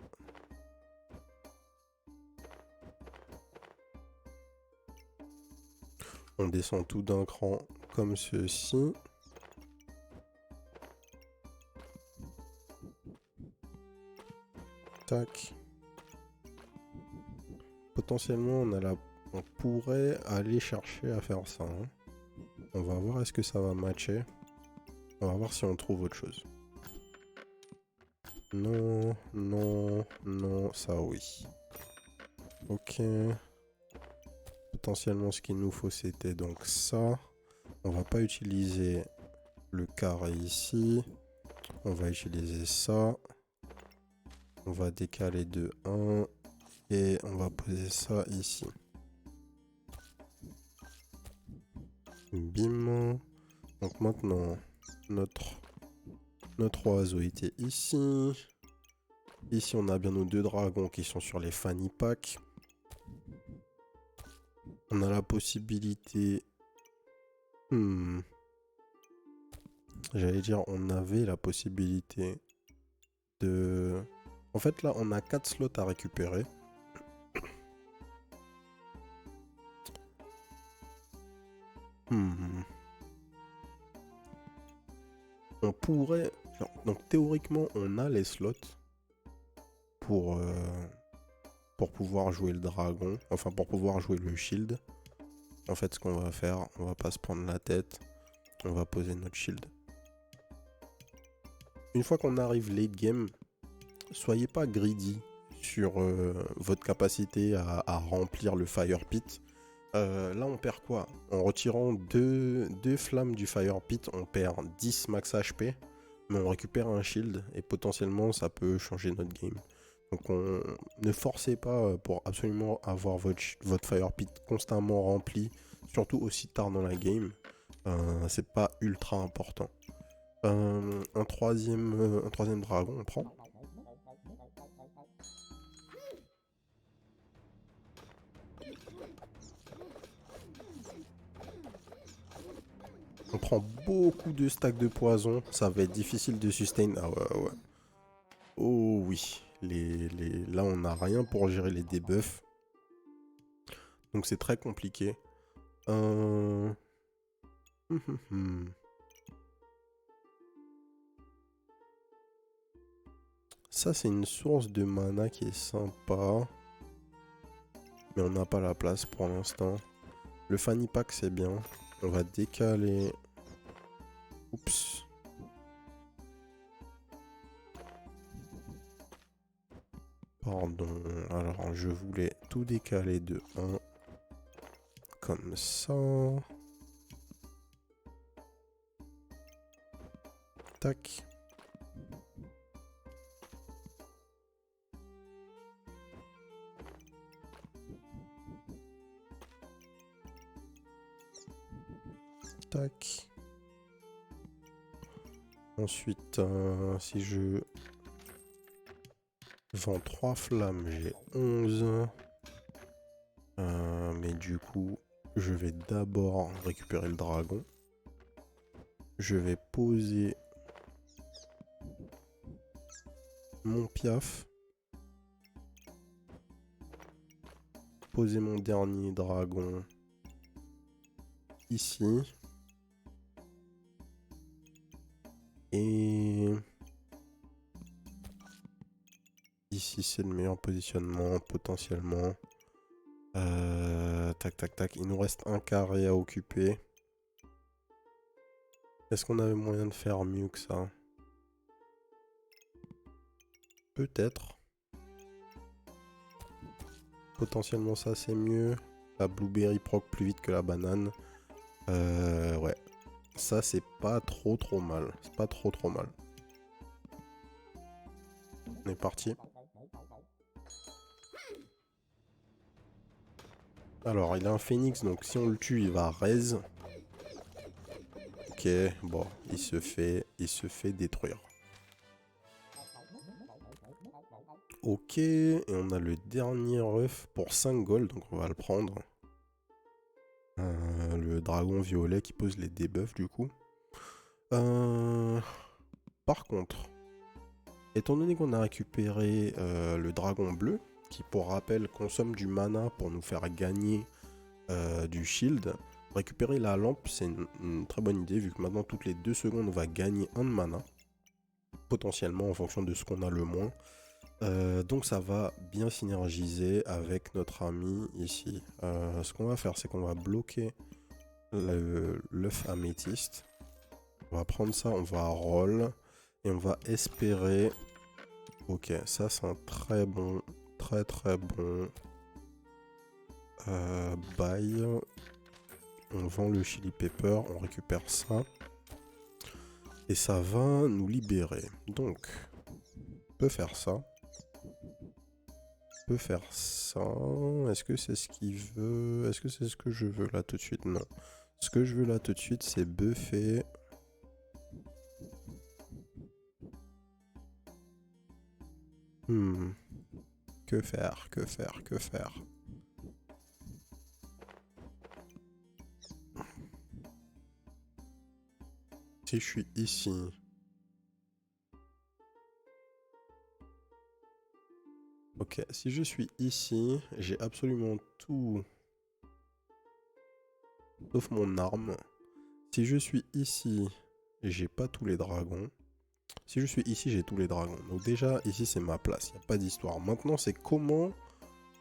On descend tout d'un cran comme ceci. Tac. Potentiellement, on pourrait aller chercher à faire ça. Hein. On va voir est-ce que ça va matcher. On va voir si on trouve autre chose. Non, non, non, ça oui. Ok. Potentiellement, ce qu'il nous faut, c'était donc ça. On va pas utiliser le carré ici. On va utiliser ça. On va décaler de 1. Et on va poser ça ici. Bim. Donc maintenant, notre oiseau était ici. Ici, on a bien nos deux dragons qui sont sur les fanny packs. On a la possibilité... J'allais dire, on avait la possibilité de... En fait, là, on a 4 slots à récupérer. On pourrait... Donc, théoriquement, on a les slots pour pouvoir jouer le dragon. Enfin, pour pouvoir jouer le shield. En fait, ce qu'on va faire, on va pas se prendre la tête. On va poser notre shield. Une fois qu'on arrive late game, soyez pas greedy sur votre capacité à remplir le fire pit. Là, on perd quoi? En retirant deux flammes du fire pit, on perd 10 max HP. Mais on récupère un shield et potentiellement, ça peut changer notre game. Donc, ne forcez pas pour absolument avoir votre fire pit constamment rempli, surtout aussi tard dans la game. C'est pas ultra important. Un troisième dragon, on prend. On prend beaucoup de stacks de poison. Ça va être difficile de sustain. Ah ouais, ouais. Oh oui. Là, on n'a rien pour gérer les debuffs. Donc c'est très compliqué. Ça, c'est une source de mana qui est sympa. Mais on n'a pas la place pour l'instant. Le fanny pack, c'est bien. On va décaler... Oups. Pardon. Alors, je voulais tout décaler de 1. Comme ça. Tac. Tac. Ensuite, si je vends 3 flammes, j'ai 11. Mais du coup, je vais d'abord récupérer le dragon. Je vais poser mon piaf. Poser mon dernier dragon ici. Et ici, c'est le meilleur positionnement potentiellement. Tac, tac, tac. Il nous reste un carré à occuper. Est-ce qu'on avait moyen de faire mieux que ça? Peut-être. Potentiellement, ça, c'est mieux. La blueberry proc plus vite que la banane. Ouais. Ça, c'est pas trop mal. C'est pas trop mal. On est parti. Alors, il a un phénix, donc si on le tue, il va raise. Ok, bon, il se fait détruire. Ok, et on a le dernier œuf pour 5 gold, donc on va le prendre. Le dragon violet qui pose les debuffs du coup. Par contre, étant donné qu'on a récupéré le dragon bleu, qui pour rappel consomme du mana pour nous faire gagner du shield, récupérer la lampe c'est une très bonne idée vu que maintenant toutes les 2 secondes on va gagner 1 de mana. Potentiellement en fonction de ce qu'on a le moins. Donc ça va bien synergiser avec notre ami ici. Ce qu'on va faire c'est qu'on va bloquer l'œuf améthyste. On va prendre ça, on va roll et on va espérer. Ok, ça c'est un très bon buy. On vend le chili pepper, on récupère ça. Et ça va nous libérer. Donc, on peut faire ça. On peut faire ça. Est-ce que c'est ce qu'il veut? Est-ce que c'est ce que je veux là tout de suite? Non. Ce que je veux là tout de suite, c'est buffer. Que faire? Si je suis ici... Ok, si je suis ici, j'ai absolument tout... sauf mon arme. Si je suis ici, j'ai pas tous les dragons. Si je suis ici, j'ai tous les dragons. Donc déjà, ici, c'est ma place. Il n'y a pas d'histoire. Maintenant, c'est comment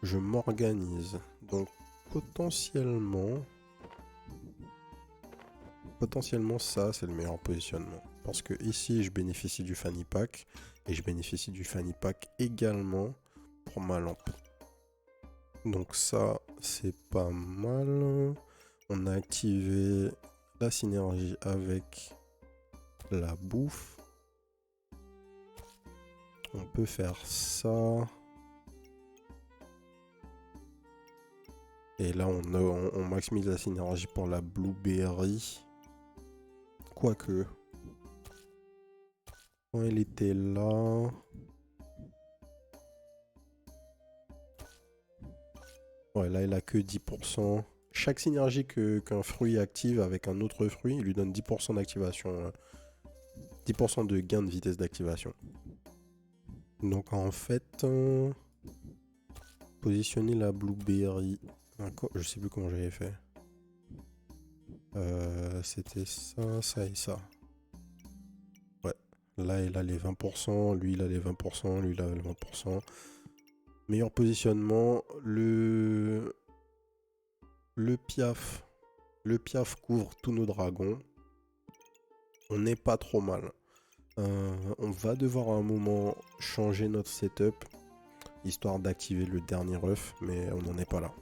je m'organise. Donc, potentiellement, ça, c'est le meilleur positionnement. Parce que ici, je bénéficie du fanny pack. Et je bénéficie du fanny pack également pour ma lampe. Donc ça, c'est pas mal. On a activé la synergie avec la bouffe. On peut faire ça. Et là, on maximise la synergie pour la blueberry. Quoique. Quand elle était là... Ouais, là, elle a que 10%. Chaque synergie qu'un fruit active avec un autre fruit, il lui donne 10% d'activation. 10% de gain de vitesse d'activation. Donc en fait, positionner la blueberry. Je sais plus comment j'avais fait. C'était ça, ça et ça. Ouais. Là, il a les 20%, lui, il a les 20%, lui, il a les 20%. Meilleur positionnement, le piaf. Le piaf couvre tous nos dragons. On n'est pas trop mal. On va devoir à un moment changer notre setup, histoire d'activer le dernier œuf, mais on n'en est pas là.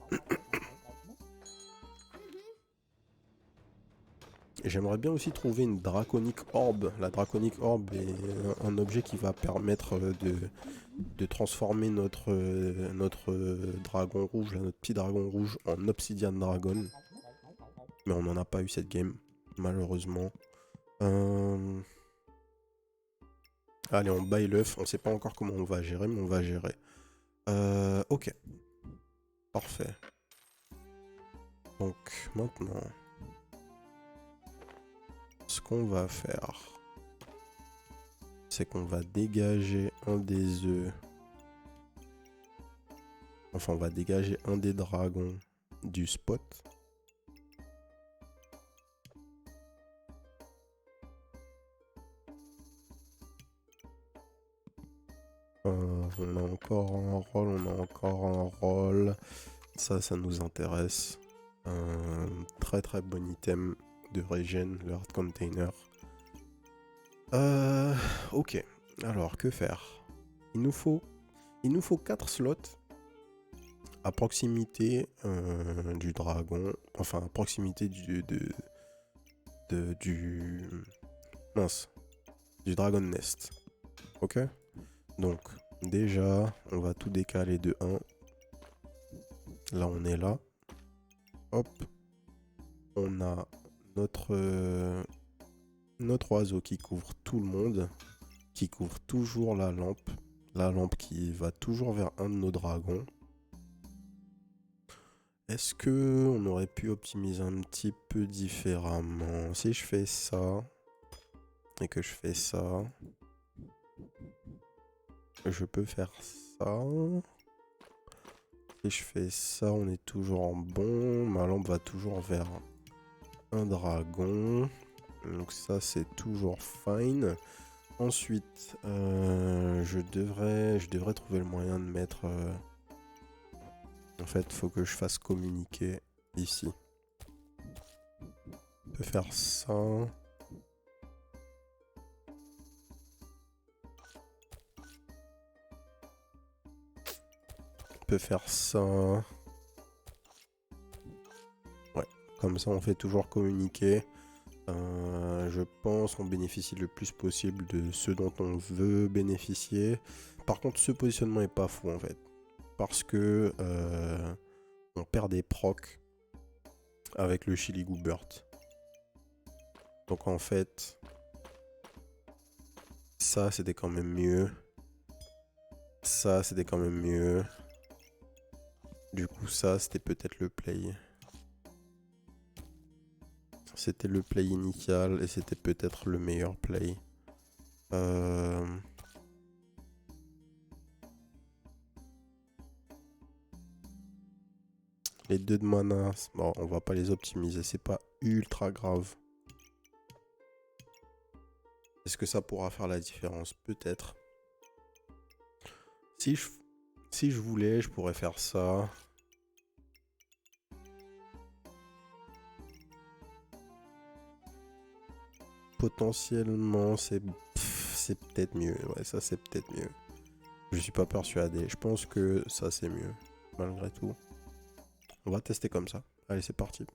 J'aimerais bien aussi trouver une Draconic Orb. La Draconic Orb est un objet qui va permettre de transformer notre dragon rouge, là, notre petit dragon rouge, en Obsidian Dragon. Mais on n'en a pas eu cette game, malheureusement. Allez, on baille l'œuf. On sait pas encore comment on va gérer, mais on va gérer. Ok. Parfait. Donc, maintenant, ce qu'on va faire, c'est qu'on va dégager un des œufs. Enfin, on va dégager un des dragons du spot. On a encore un rôle, on a encore un rôle. Ça nous intéresse. Un très très bon item de regen, le hard container. Ok. Alors, que faire? Il nous faut 4 slots à proximité du dragon. Enfin, à proximité du mince, du Dragon Nest. Ok? Donc, déjà, on va tout décaler de 1. Là, on est là. Hop. On a notre oiseau qui couvre tout le monde. Qui couvre toujours la lampe. La lampe qui va toujours vers un de nos dragons. Est-ce que on aurait pu optimiser un petit peu différemment? Si je fais ça et que je fais ça, je peux faire ça. Si je fais ça, on est toujours en bon. Ma lampe va toujours vers un dragon. Donc ça, c'est toujours fine. Ensuite, je devrais trouver le moyen de mettre... En fait, il faut que je fasse communiquer ici. On peut faire ça. On peut faire ça. Ouais, comme ça on fait toujours communiquer. Je pense qu'on bénéficie le plus possible de ce dont on veut bénéficier. Par contre, ce positionnement est pas fou en fait. Parce que on perd des procs avec le Chili Goobert. Donc en fait, ça c'était quand même mieux. Ça c'était quand même mieux. Du coup ça c'était peut-être le play. C'était le play initial et c'était peut-être le meilleur play. Les 2 de mana, bon, on va pas les optimiser, c'est pas ultra grave. Est-ce que ça pourra faire la différence? Peut-être. Si je voulais, je pourrais faire ça. Potentiellement, c'est peut-être mieux. Ouais, ça c'est peut-être mieux. Je suis pas persuadé. Je pense que ça c'est mieux. Malgré tout. On va tester comme ça. Allez, c'est parti.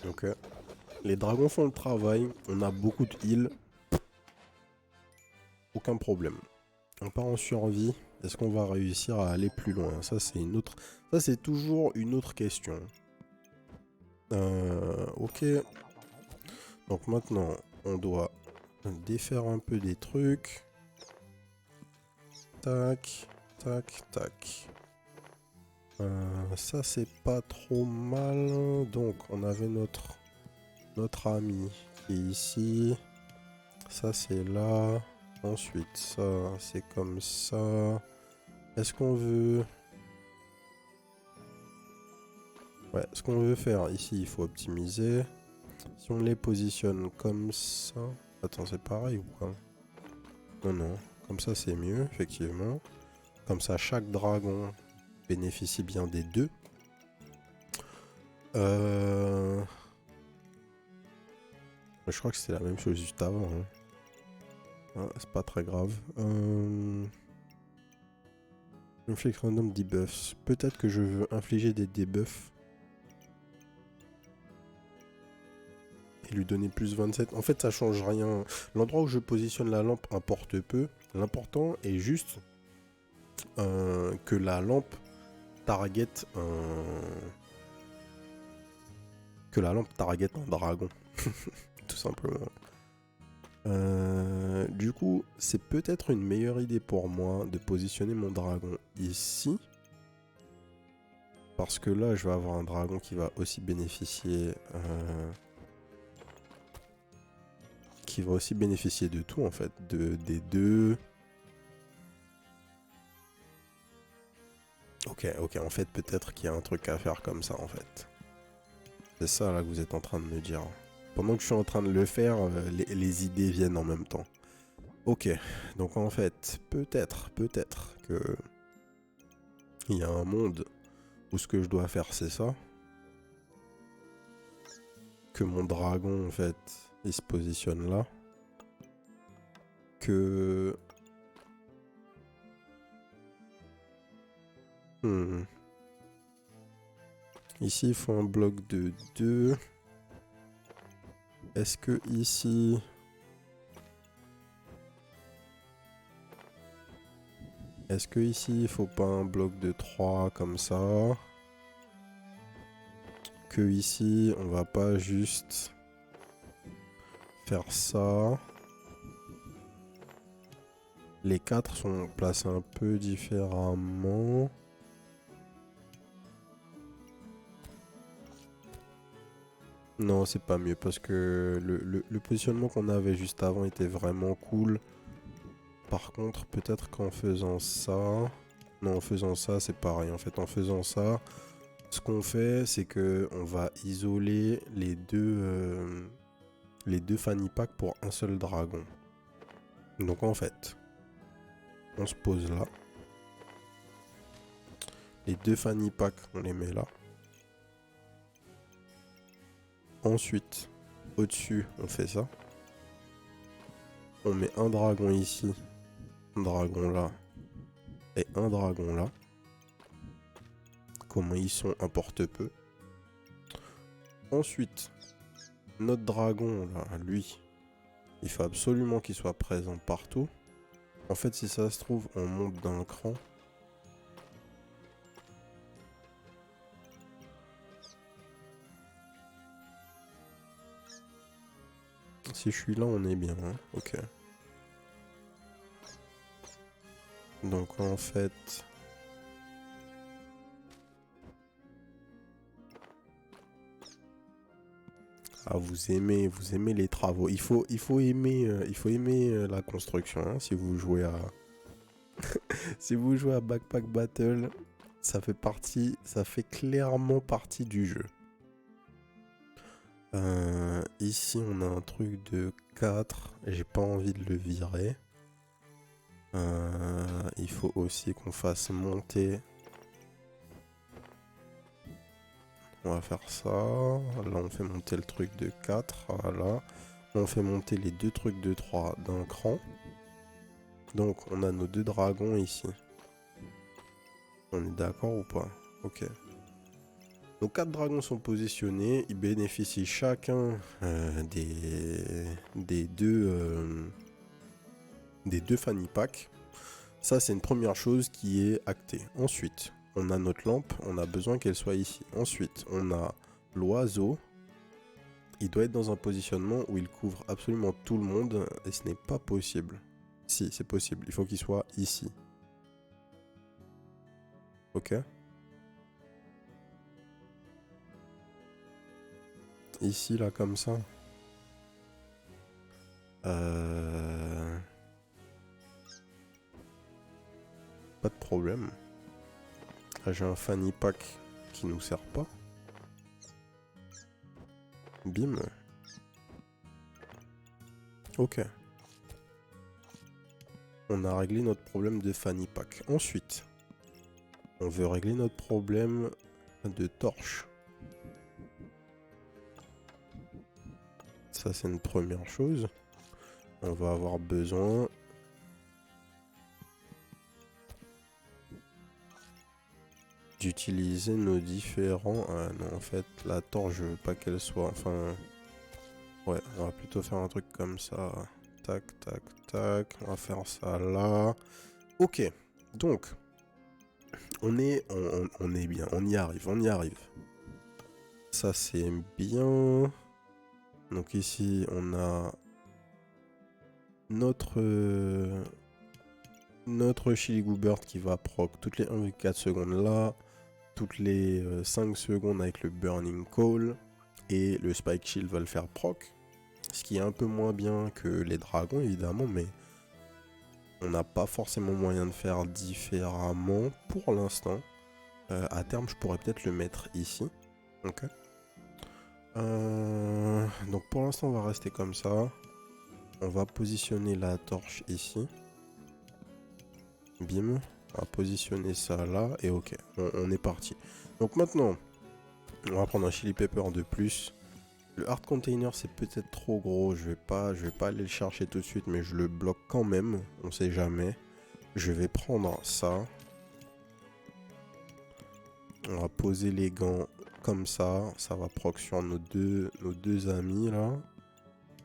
Ok. Les dragons font le travail. On a beaucoup de heal. Aucun problème. On part en survie. Est-ce qu'on va réussir à aller plus loin? Ça, c'est une autre. Ça, c'est toujours une autre question. Ok. Donc maintenant, on doit défaire un peu des trucs. Tac, tac, tac. Ça c'est pas trop mal. Donc on avait notre ami qui est ici. Ça c'est là. Ensuite ça c'est comme ça. Est-ce qu'on veut... Ouais, ce qu'on veut faire ici, il faut optimiser. Si on les positionne comme ça... Attends, c'est pareil ou quoi? Non, non. Comme ça, c'est mieux, effectivement. Comme ça, chaque dragon bénéficie bien des deux. Je crois que c'était la même chose juste avant. Hein. Ah, c'est pas très grave. Inflict random debuffs. Peut-être que je veux infliger des debuffs. Et lui donner plus 27. En fait, ça change rien. L'endroit où je positionne la lampe importe peu. L'important est juste que la lampe target un... Que la lampe target un dragon. Tout simplement. Du coup, c'est peut-être une meilleure idée pour moi de positionner mon dragon ici. Parce que là, je vais avoir un dragon qui va aussi bénéficier... qui va aussi bénéficier de tout, en fait. Des deux... Ok, en fait, peut-être qu'il y a un truc à faire comme ça, en fait. C'est ça, là, que vous êtes en train de me dire. Pendant que je suis en train de le faire, les idées viennent en même temps. Ok, donc en fait, peut-être que... il y a un monde où ce que je dois faire, c'est ça. Que mon dragon, en fait, il se positionne là. Que... Ici, il faut un bloc de 2. Est-ce que ici... Est-ce que ici, il faut pas un bloc de 3 comme ça? Que ici, on va pas juste faire ça. Les 4 sont placés un peu différemment. Non, c'est pas mieux parce que le positionnement qu'on avait juste avant était vraiment cool. Par contre, peut-être qu'en faisant ça... Non, en faisant ça, c'est pareil. En fait, en faisant ça, ce qu'on fait, c'est que on va isoler les deux fanny packs pour un seul dragon. Donc en fait, on se pose là. Les deux fanny packs, on les met là. Ensuite, au-dessus, on fait ça. On met un dragon ici, un dragon là et un dragon là. Comment ils sont importe peu. Ensuite, notre dragon là, lui, il faut absolument qu'il soit présent partout. En fait, si ça se trouve, on monte d'un cran. Si je suis là, on est bien. Hein, ok. Donc en fait... Ah, vous aimez les travaux. Il faut aimer la construction. Hein, si vous jouez à... si vous jouez à Backpack Battle, ça fait clairement partie du jeu. Ici, on a un truc de 4. J'ai pas envie de le virer. Il faut aussi qu'on fasse monter. On va faire ça. Là, on fait monter le truc de 4. Voilà. On fait monter les deux trucs de 3 d'un cran. Donc, on a nos deux dragons ici. On est d'accord ou pas? Ok. Nos 4 dragons sont positionnés. Ils bénéficient chacun des deux fanny packs. Ça, c'est une première chose qui est actée. Ensuite, on a notre lampe. On a besoin qu'elle soit ici. Ensuite, on a l'oiseau. Il doit être dans un positionnement où il couvre absolument tout le monde. Et ce n'est pas possible. Si, c'est possible. Il faut qu'il soit ici. Ok. ici, là, comme ça. Pas de problème. Là, j'ai un fanny pack qui nous sert pas. Bim. Ok. On a réglé notre problème de fanny pack. Ensuite, on veut régler notre problème de torche. Ça, c'est une première chose. On va avoir besoin d'utiliser nos différents... Ah non, en fait, la torche, je veux pas qu'elle soit... Enfin... Ouais, on va plutôt faire un truc comme ça. Tac, tac, tac. On va faire ça là. Ok. Donc, on est bien. On y arrive, on y arrive. Ça, c'est bien. Donc ici, on a notre Chili Goobert qui va proc toutes les 1,4 secondes là, toutes les 5 secondes avec le Burning Call, et le Spike Shield va le faire proc, ce qui est un peu moins bien que les dragons évidemment, mais on n'a pas forcément moyen de faire différemment pour l'instant. À terme, je pourrais peut-être le mettre ici. Ok. Donc pour l'instant, on va rester comme ça. On va positionner la torche ici. Bim. On va positionner ça là. Et ok, on est parti. Donc maintenant, on va prendre un chili pepper de plus. Le hard container, c'est peut-être trop gros. Je vais pas aller le chercher tout de suite, mais je le bloque quand même. On sait jamais. Je vais prendre ça. On va poser les gants comme ça. Ça va proc sur nos deux amis là.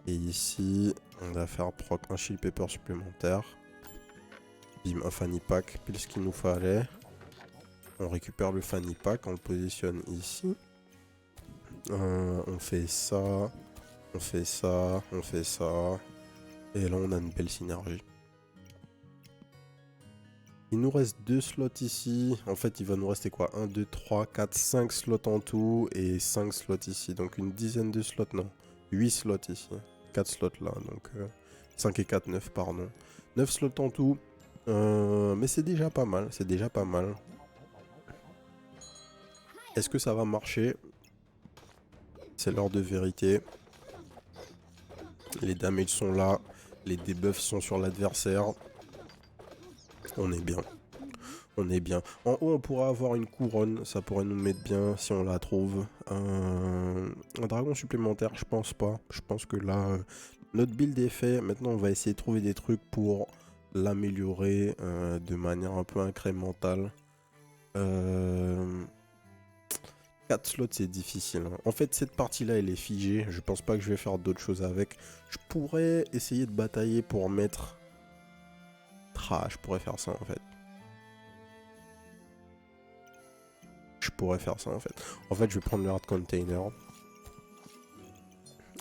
Et ici, on va faire proc un chili pepper supplémentaire. Bim, un fanny pack, pile ce qu'il nous fallait. On récupère le fanny pack, on le positionne ici. On fait ça, on fait ça, on fait ça. Et là, on a une belle synergie. Il nous reste 2 slots ici. En fait, il va nous rester quoi? 1, 2, 3, 4, 5 slots en tout. Et 5 slots ici. Donc une dizaine de slots, non. 8 slots ici. 4 slots là. Donc 5 et 4, 9, pardon. 9 slots en tout. Mais c'est déjà pas mal. C'est déjà pas mal. Est-ce que ça va marcher? C'est l'heure de vérité. Les damages sont là. Les debuffs sont sur l'adversaire. On est bien. On est bien. En haut, on pourra avoir une couronne. Ça pourrait nous mettre bien si on la trouve. Un dragon supplémentaire, je pense pas. Je pense que là, notre build est fait. Maintenant, on va essayer de trouver des trucs pour l'améliorer de manière un peu incrémentale. 4 slots, c'est difficile. Hein. En fait, cette partie-là, elle est figée. Je pense pas que je vais faire d'autres choses avec. Je pourrais essayer de batailler pour mettre... je pourrais faire ça, en fait. Je pourrais faire ça, en fait. En fait, je vais prendre le hard container.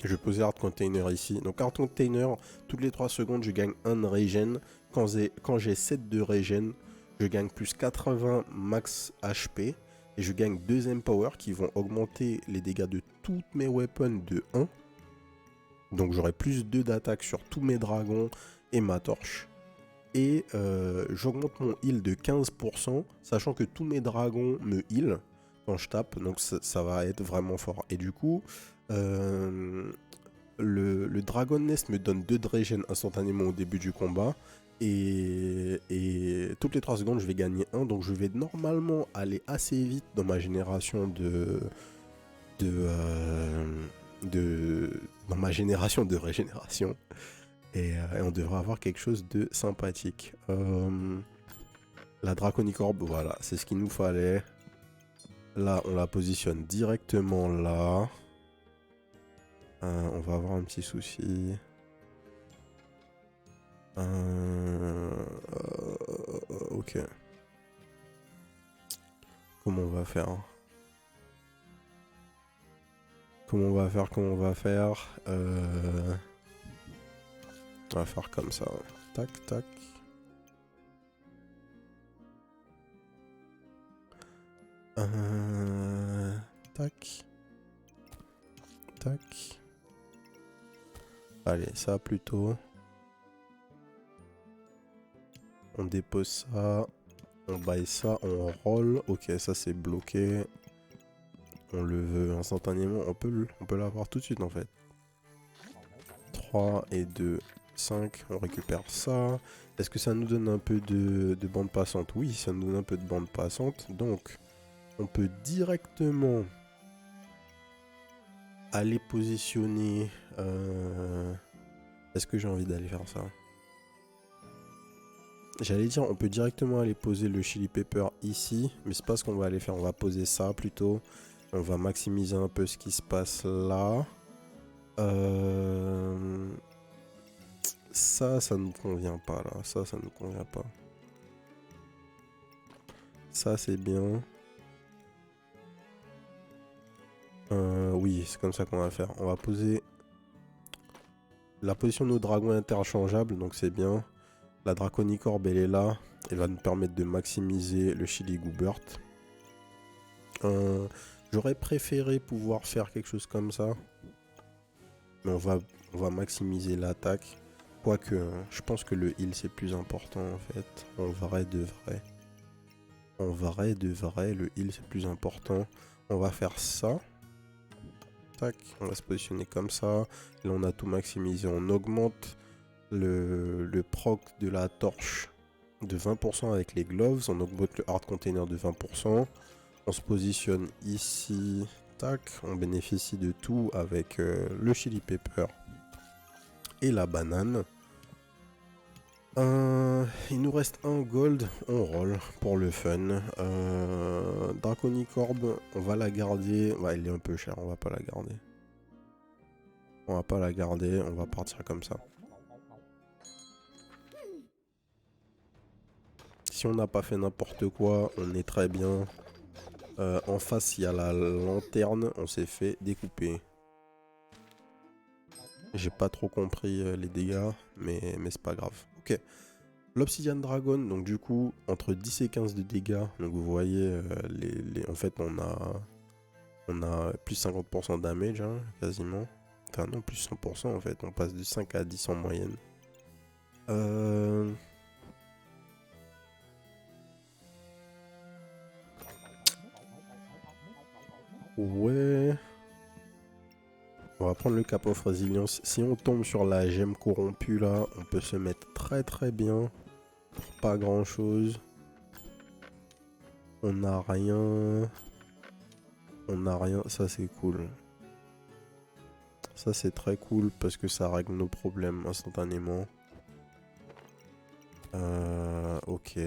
Je vais poser hard container ici. Donc, hard container, toutes les 3 secondes, je gagne 1 de regen. Quand j'ai 7 de regen, je gagne plus 80 max HP. Et je gagne 2 empower qui vont augmenter les dégâts de toutes mes weapons de 1. Donc j'aurai plus 2 d'attaque sur tous mes dragons et ma torche. Et j'augmente mon heal de 15%, sachant que tous mes dragons me heal quand je tape. Donc ça va être vraiment fort. Et du coup, le Dragon Nest me donne 2 de regen instantanément au début du combat. Et toutes les 3 secondes, je vais gagner 1. Donc je vais normalement aller assez vite dans ma génération dans ma génération de régénération. Et on devrait avoir quelque chose de sympathique. La Draconicorbe, voilà, c'est ce qu'il nous fallait. Là, on la positionne directement là. On va avoir un petit souci. Ok. Comment on va faire? Comment on va faire? On va faire comme ça. Tac, tac. Tac. Tac. Allez, ça plutôt. On dépose ça. On baille ça, on roll. Ok, ça c'est bloqué. On le veut instantanément. On peut l'avoir tout de suite en fait. 3 et 2, 5. On récupère ça. Est-ce que ça nous donne un peu de bande passante? Oui, ça nous donne un peu de bande passante. Donc, on peut directement aller positionner... Est-ce que j'ai envie d'aller faire ça? J'allais dire, on peut directement aller poser le chili pepper ici, mais c'est pas ce qu'on va aller faire. On va poser ça plutôt. On va maximiser un peu ce qui se passe là. Ça nous convient pas là. Ça nous convient pas. Ça, c'est bien. Oui, c'est comme ça qu'on va faire. On va poser la position de nos dragons interchangeables, donc c'est bien. La Draconicorbe, elle est là. Elle va nous permettre de maximiser le chili Goobert. J'aurais préféré pouvoir faire quelque chose comme ça. Mais on va maximiser l'attaque. Quoique, je pense que le heal c'est plus important en fait. En vrai de vrai. En vrai de vrai, le heal c'est plus important. On va faire ça. Tac, on va se positionner comme ça. Là on a tout maximisé. On augmente le proc de la torche de 20% avec les gloves. On augmente le hard container de 20%. On se positionne ici. Tac, on bénéficie de tout avec le chili pepper et la banane. Il nous reste un gold, on roll pour le fun. Draconicorbe, on va la garder. Ouais, il est un peu cher, on va pas la garder. On va pas la garder, on va partir comme ça. Si on n'a pas fait n'importe quoi, on est très bien. En face, il y a la lanterne, on s'est fait découper. J'ai pas trop compris les dégâts, mais c'est pas grave. Ok. L'Obsidian Dragon, donc du coup, entre 10 et 15 de dégâts. Donc vous voyez, en fait, on a plus 50% de damage, hein, quasiment. Enfin non, plus 100% en fait. On passe de 5 à 10 en moyenne. Ouais. On va prendre le Cap of Resilience. Si on tombe sur la gemme corrompue là, on peut se mettre très très bien. Pour pas grand chose. On n'a rien. On n'a rien. Ça c'est cool. Ça c'est très cool parce que ça règle nos problèmes instantanément. Ok.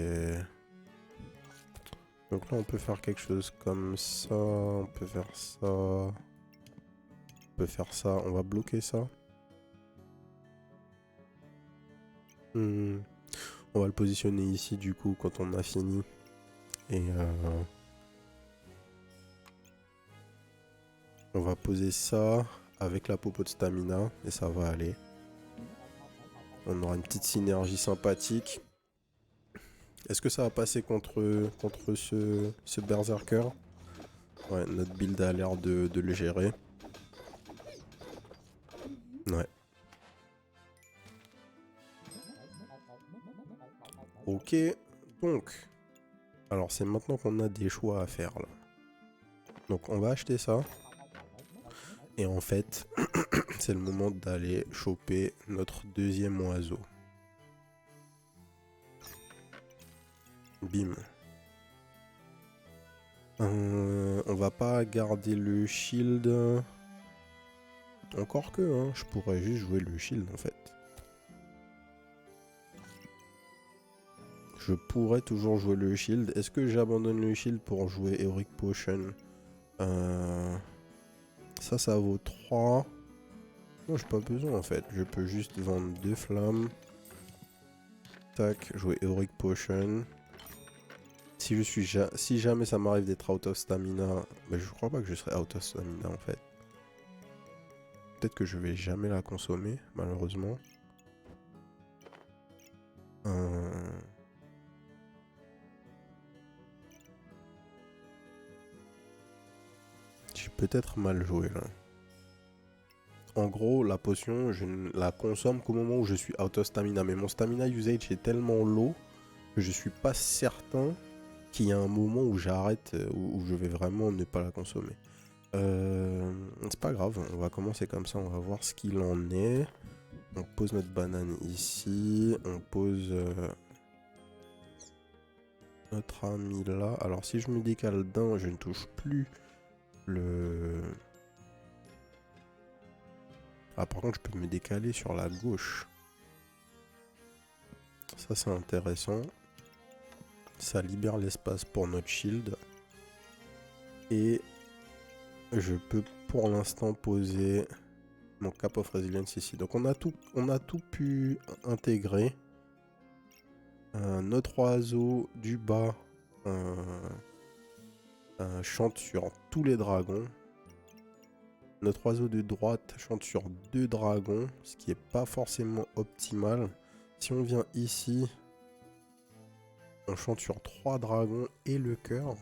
Donc là on peut faire quelque chose comme ça. On peut faire ça. On peut faire ça. On va bloquer ça. On va le positionner ici du coup quand on a fini. Et on va poser ça avec la popo de stamina. Et ça va aller. On aura une petite synergie sympathique. Est-ce que ça va passer contre ce berserker? Ouais, notre build a l'air de le gérer. Ouais. Ok, donc. Alors c'est maintenant qu'on a des choix à faire là. Donc on va acheter ça. Et en fait, c'est le moment d'aller choper notre deuxième oiseau. Bim. On va pas garder le shield. Encore que, hein, je pourrais juste jouer le shield en fait. Je pourrais toujours jouer le shield. Est-ce que j'abandonne le shield pour jouer Heroic Potion? Ça vaut 3. Non, j'ai pas besoin en fait. Je peux juste vendre 2 flammes. Tac, jouer Heroic Potion. Si jamais ça m'arrive d'être out of stamina, mais je crois pas que je serai out of stamina en fait. Peut-être que je vais jamais la consommer, malheureusement. J'ai peut-être mal joué là. En gros, la potion, je ne la consomme qu'au moment où je suis out of stamina. Mais mon stamina usage est tellement low que je suis pas certain qu'il y a un moment où j'arrête, où je vais vraiment ne pas la consommer. C'est pas grave, on va commencer comme ça, on va voir ce qu'il en est. On pose notre banane ici, on pose notre ami là. Alors si je me décale d'un, je ne touche plus le... Ah par contre je peux me décaler sur la gauche. Ça c'est intéressant. Ça libère l'espace pour notre shield. Et je peux pour l'instant poser mon Cap of Resilience ici. Donc on a tout pu intégrer. Notre oiseau du bas chante sur tous les dragons. Notre oiseau de droite chante sur 2 dragons, ce qui n'est pas forcément optimal. Si on vient ici, on chante sur 3 dragons et le cœur.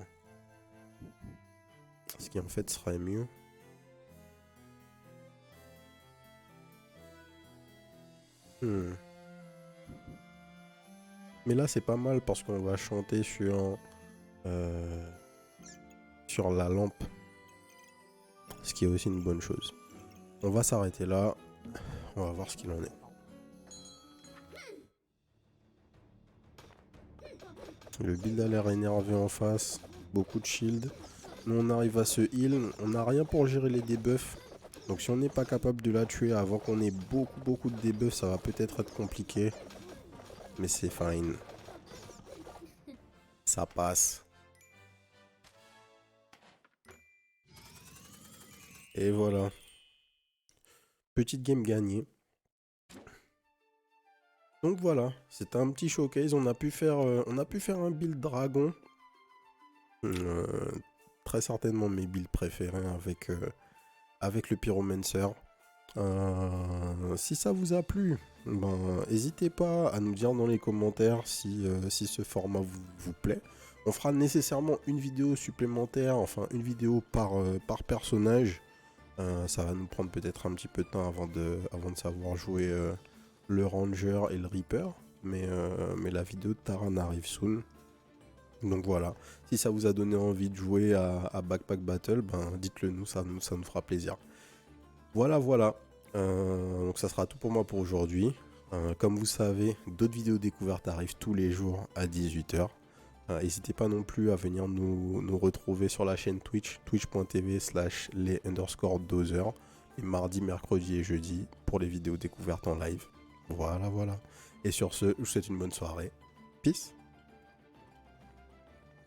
Ce qui en fait serait mieux. Mais là c'est pas mal parce qu'on va chanter sur la lampe. Ce qui est aussi une bonne chose. On va s'arrêter là. On va voir ce qu'il en est. Le build a l'air énervé en face. Beaucoup de shield. Nous on arrive à se heal. On n'a rien pour gérer les debuffs. Donc si on n'est pas capable de la tuer avant qu'on ait beaucoup de debuffs, ça va peut-être être compliqué. Mais c'est fine. Ça passe. Et voilà. Petite game gagnée. Donc voilà, c'était un petit showcase. On a pu faire un build dragon. Très certainement mes builds préférés avec le pyromancer. Si ça vous a plu, n'hésitez pas à nous dire dans les commentaires si ce format vous plaît. On fera nécessairement une vidéo supplémentaire, enfin une vidéo par personnage. Ça va nous prendre peut-être un petit peu de temps avant de savoir jouer le Ranger et le Reaper. Mais la vidéo de Taran arrive soon. Donc voilà, si ça vous a donné envie de jouer à Backpack Battle, dites-le nous, ça nous fera plaisir. Voilà. Donc ça sera tout pour moi pour aujourd'hui. Comme vous savez, d'autres vidéos découvertes arrivent tous les jours à 18 h. N'hésitez pas non plus à venir nous retrouver sur la chaîne Twitch, twitch.tv/les_dozers, les mardis, mercredis et jeudis pour les vidéos découvertes en live. Voilà. Et sur ce, je vous souhaite une bonne soirée. Peace.